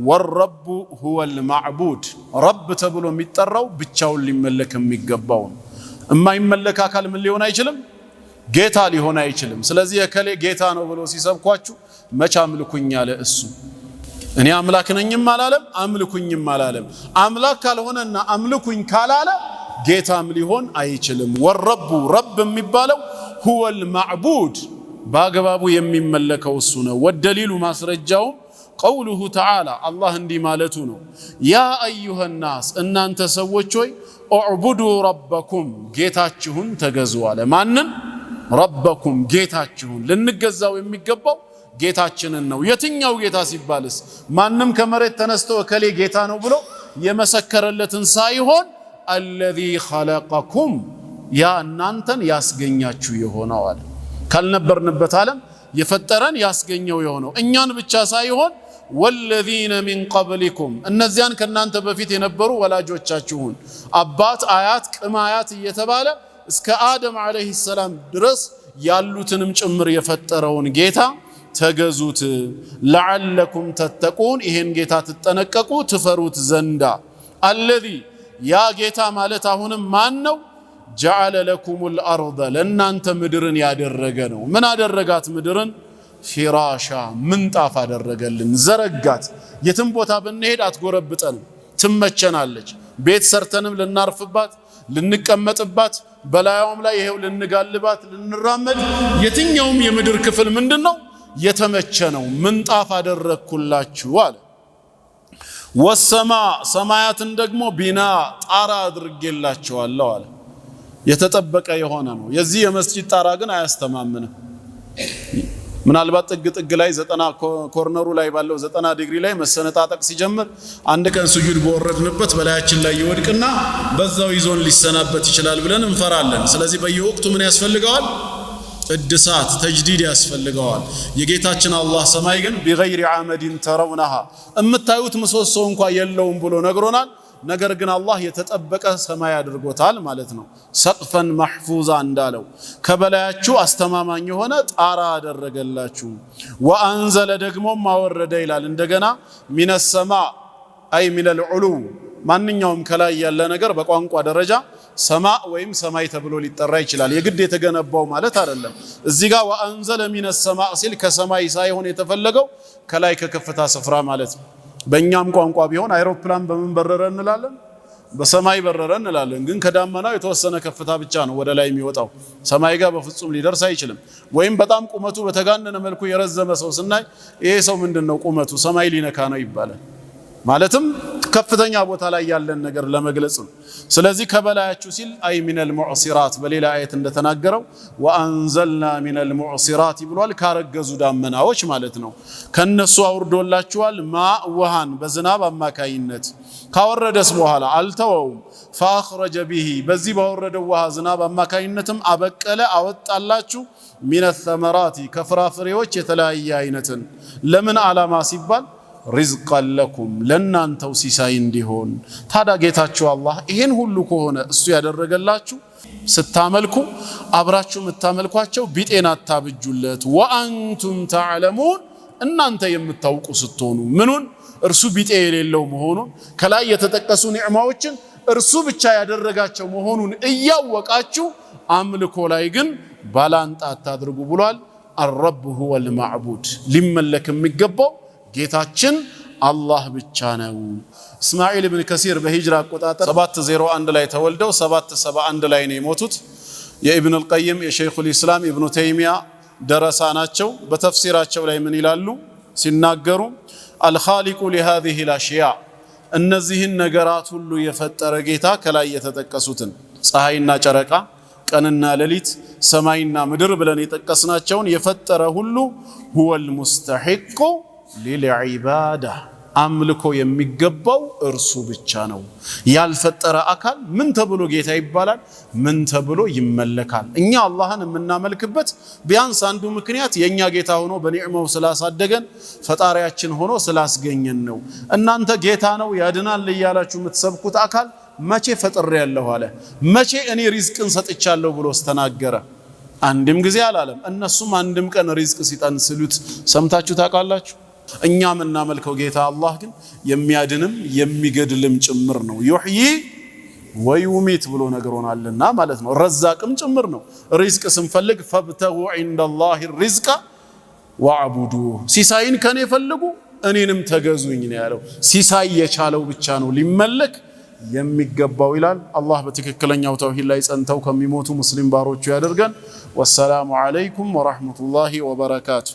Speaker 1: ወረቡ ሁወል ማዕቡድ ረብ ተብሎ የሚጠራው ብቻውን ሊመለክ የሚገባው ነው። የማይመለክ አካል ምን ሊሆን አይችልም? ጌታ ሊሆን አይችልም። ስለዚህ የከሌ ጌታ ነው ብሎ ሲሰብኳችሁ መቻ አምልኩኝ አለ እሱ። እኔ አምላክ ነኝም አላለም አምልኩኝም አላለም። አምላክ ካልሆነና አምልኩኝ ካላለ ጌታም ሊሆን አይችልም። ወረቡ ረብ የሚባለው ሁወል ማዕቡድ በአግባቡ የሚመለከው እሱ ነው። ወደሊሉ ማስረጃው ቀውሉሁ ተዓላ አላህ እንዲህ ማለቱ ነው። ያ አዩሃ ናስ እናንተ ሰዎች ሆይ እዕቡዱ ረበኩም ጌታችሁን ተገዙ አለ። ማንን? ረበኩም ጌታችሁን። ልንገዛው የሚገባው ጌታችንን ነው። የትኛው ጌታ ሲባልስ ማንም ከመሬት ተነስቶ እከሌ ጌታ ነው ብሎ የመሰከረለትን ሳይሆን አለዚ ኸለቀኩም ያ እናንተን ያስገኛችሁ የሆነው አለ። ካልነበርንበት ዓለም የፈጠረን ያስገኘው የሆነው እኛን ብቻ ሳይሆን ወለዚነ ሚን ቀብሊኩም እነዚያን ከናንተ በፊት የነበሩ ወላጆቻችሁን አባት አያት ቅም አያት እየተባለ እስከ አደም አለይሂ ሰላም ድረስ ያሉትንም ጭምር የፈጠረውን ጌታ ተገዙት ለዓለኩም ተተቁን ይሄን ጌታ ትጠነቀቁ ትፈሩት ዘንዳ አለዚ ያ ጌታ ማለት አሁንም ማን ነው? ጀዐለ ለኩሙል አርደ ለእናንተ ምድርን ያደረገ ነው። ምን አደረጋት? ምድርን ፊራሻ ምንጣፍ አደረገልን፣ ዘረጋት። የትም ቦታ ብንሄድ አትጎረብጠንም፣ ትመቸናለች። ቤት ሰርተንም ልናርፍባት ልንቀመጥባት፣ በላዩም ላይ ይሄው ልንጋልባት ልንራመድ፣ የትኛውም የምድር ክፍል ምንድነው የተመቸ ነው። ምንጣፍ አደረግኩላችሁ አለ። ወሰማ ሰማያትን ደግሞ ቢና ጣራ አድርጌላችኋለሁ አለ። የተጠበቀ የሆነ ነው። የዚህ የመስጂድ ጣራ ግን አያስተማምንም። ምናልባት ጥግ ጥግ ላይ 90 ኮርነሩ ላይ ባለው 90 ዲግሪ ላይ መሰነጣጠቅ ሲጀምር አንድ ቀን ስጁድ በወረድንበት በላያችን ላይ ይወድቅና በዛው ይዞን ሊሰናበት ይችላል ብለን እንፈራለን። ስለዚህ በየወቅቱ ምን ያስፈልገዋል? እድሳት ተጅዲድ ያስፈልገዋል። የጌታችን አላህ ሰማይ ግን ቢገይሪ አመድን ተረውነሃ እምታዩት ምሰሶ እንኳን የለውም ብሎ ነግሮናል። ነገር ግን አላህ የተጠበቀ ሰማይ አድርጎታል ማለት ነው። ሰቅፈን መሕፉዛ እንዳለው ከበላያችሁ አስተማማኝ የሆነ ጣራ አደረገላችሁ። ወአንዘለ ደግሞ ማወረደ ይላል እንደገና ሚነ ሰማ አይ ሚነል ዑሉ ማንኛውም ከላይ ያለ ነገር በቋንቋ ደረጃ ሰማ ወይም ሰማይ ተብሎ ሊጠራ ይችላል። የግድ የተገነባው ማለት አይደለም። እዚህ ጋር ወአንዘለ ሚነ ሰማ ሲል ከሰማይ ሳይሆን የተፈለገው ከላይ ከከፍታ ስፍራ ማለት ነው። በእኛም ቋንቋ ቢሆን አይሮፕላን በምን በረረ እንላለን? በሰማይ በረረ እንላለን። ግን ከዳመናው የተወሰነ ከፍታ ብቻ ነው ወደ ላይ የሚወጣው፣ ሰማይ ጋር በፍጹም ሊደርስ አይችልም። ወይም በጣም ቁመቱ በተጋነነ መልኩ የረዘመ ሰው ስናይ ይሄ ሰው ምንድነው ቁመቱ ሰማይ ሊነካ ነው ይባላል። ማለትም ከፍተኛ ቦታ ላይ ያለን ነገር ለመግለጽ ነው። ስለዚህ ከበላያችሁ ሲል አይ ሚነል ሙዕሲራት በሌላ አየት እንደተናገረው ወአንዘልና ሚነል ሙዕሲራት ይብሏል። ካረገዙ ዳመናዎች ማለት ነው። ከነሱ አውርዶላችኋል ማእ ውሃን በዝናብ አማካይነት ካወረደስ በኋላ አልተወውም። ፈአኽረጀ ቢሂ በዚህ ባወረደው ውሃ ዝናብ አማካይነትም አበቀለ አወጣላችሁ ሚነ ተመራቲ ከፍራፍሬዎች የተለያየ አይነትን ለምን ዓላማ ሲባል ሪዝቀን ለኩም ለናንተው ሲሳይ እንዲሆን። ታዲያ ጌታችሁ አላህ ይሄን ሁሉ ከሆነ እሱ ያደረገላችሁ ስታመልኩ አብራችሁ የምታመልኳቸው ቢጤና ታብጁለት ወአንቱም ተዕለሙን እናንተ የምታውቁ ስትሆኑ ምኑን እርሱ ቢጤ የሌለው መሆኑን ከላይ የተጠቀሱ ኒዕማዎችን እርሱ ብቻ ያደረጋቸው መሆኑን እያወቃችሁ አምልኮ ላይ ግን ባላንጣ አታድርጉ ብሏል። አልረብ ሁወል ማዕቡድ ሊመለክ የሚገባው ጌታችን አላህ ብቻ ነው። እስማኤል ኢብን ከሲር በሂጅራ አቆጣጠር 701 ላይ ተወልደው 771 ላይ ነው የሞቱት። የኢብኑ አልቀይም የሸይኹል ኢስላም ኢብኑ ተይሚያ ደረሳ ናቸው። በተፍሲራቸው ላይ ምን ይላሉ ሲናገሩ አልኻሊቁ ለሃዚህ الاشياء እነዚህን ነገራት ሁሉ የፈጠረ ጌታ ከላይ የተጠቀሱትን ፀሐይና ጨረቃ ቀንና ሌሊት ሰማይና ምድር ብለን የጠቀስናቸውን የፈጠረ ሁሉ ሁወል ሙስተሒቁ ሊልዒባዳ አምልኮ የሚገባው እርሱ ብቻ ነው። ያልፈጠረ አካል ምን ተብሎ ጌታ ይባላል? ምን ተብሎ ይመለካል? እኛ አላህን የምናመልክበት ቢያንስ አንዱ ምክንያት የኛ ጌታ ሆኖ በኒዕማው ስላሳደገን ፈጣሪያችን ሆኖ ስላስገኘን ነው። እናንተ ጌታ ነው ያድናል እያላችሁ የምትሰብኩት አካል መቼ ፈጥሬያለሁ አለ? መቼ እኔ ሪዝቅን ሰጥቻለሁ ብሎ ተናገረ? አንድም ጊዜ አላለም። እነሱም አንድም ቀን ሪዝቅ ሲጠን ስሉት ሰምታችሁ ታውቃላችሁ? እኛ የምናመልከው ጌታ አላህ ግን የሚያድንም የሚገድልም ጭምር ነው። ዩሕዪ ወዩሚት ብሎ ነገሮናልና ማለት ነው። ረዛቅም ጭምር ነው። ሪዝቅ ስንፈልግ ፈብተጉ ዒንደላሂ ሪዝቀ ወዕቡዱህ ሲሳይን ከኔ ፈልጉ እኔንም ተገዙኝ ነው ያለው። ሲሳይ የቻለው ብቻ ነው ሊመለክ የሚገባው ይላል። አላህ በትክክለኛው ተውሂድ ላይ ጸንተው ከሚሞቱ ሙስሊም ባሮቹ ያደርገን። ወሰላሙ ዐለይኩም ወራህመቱላሂ ወበረካቱ።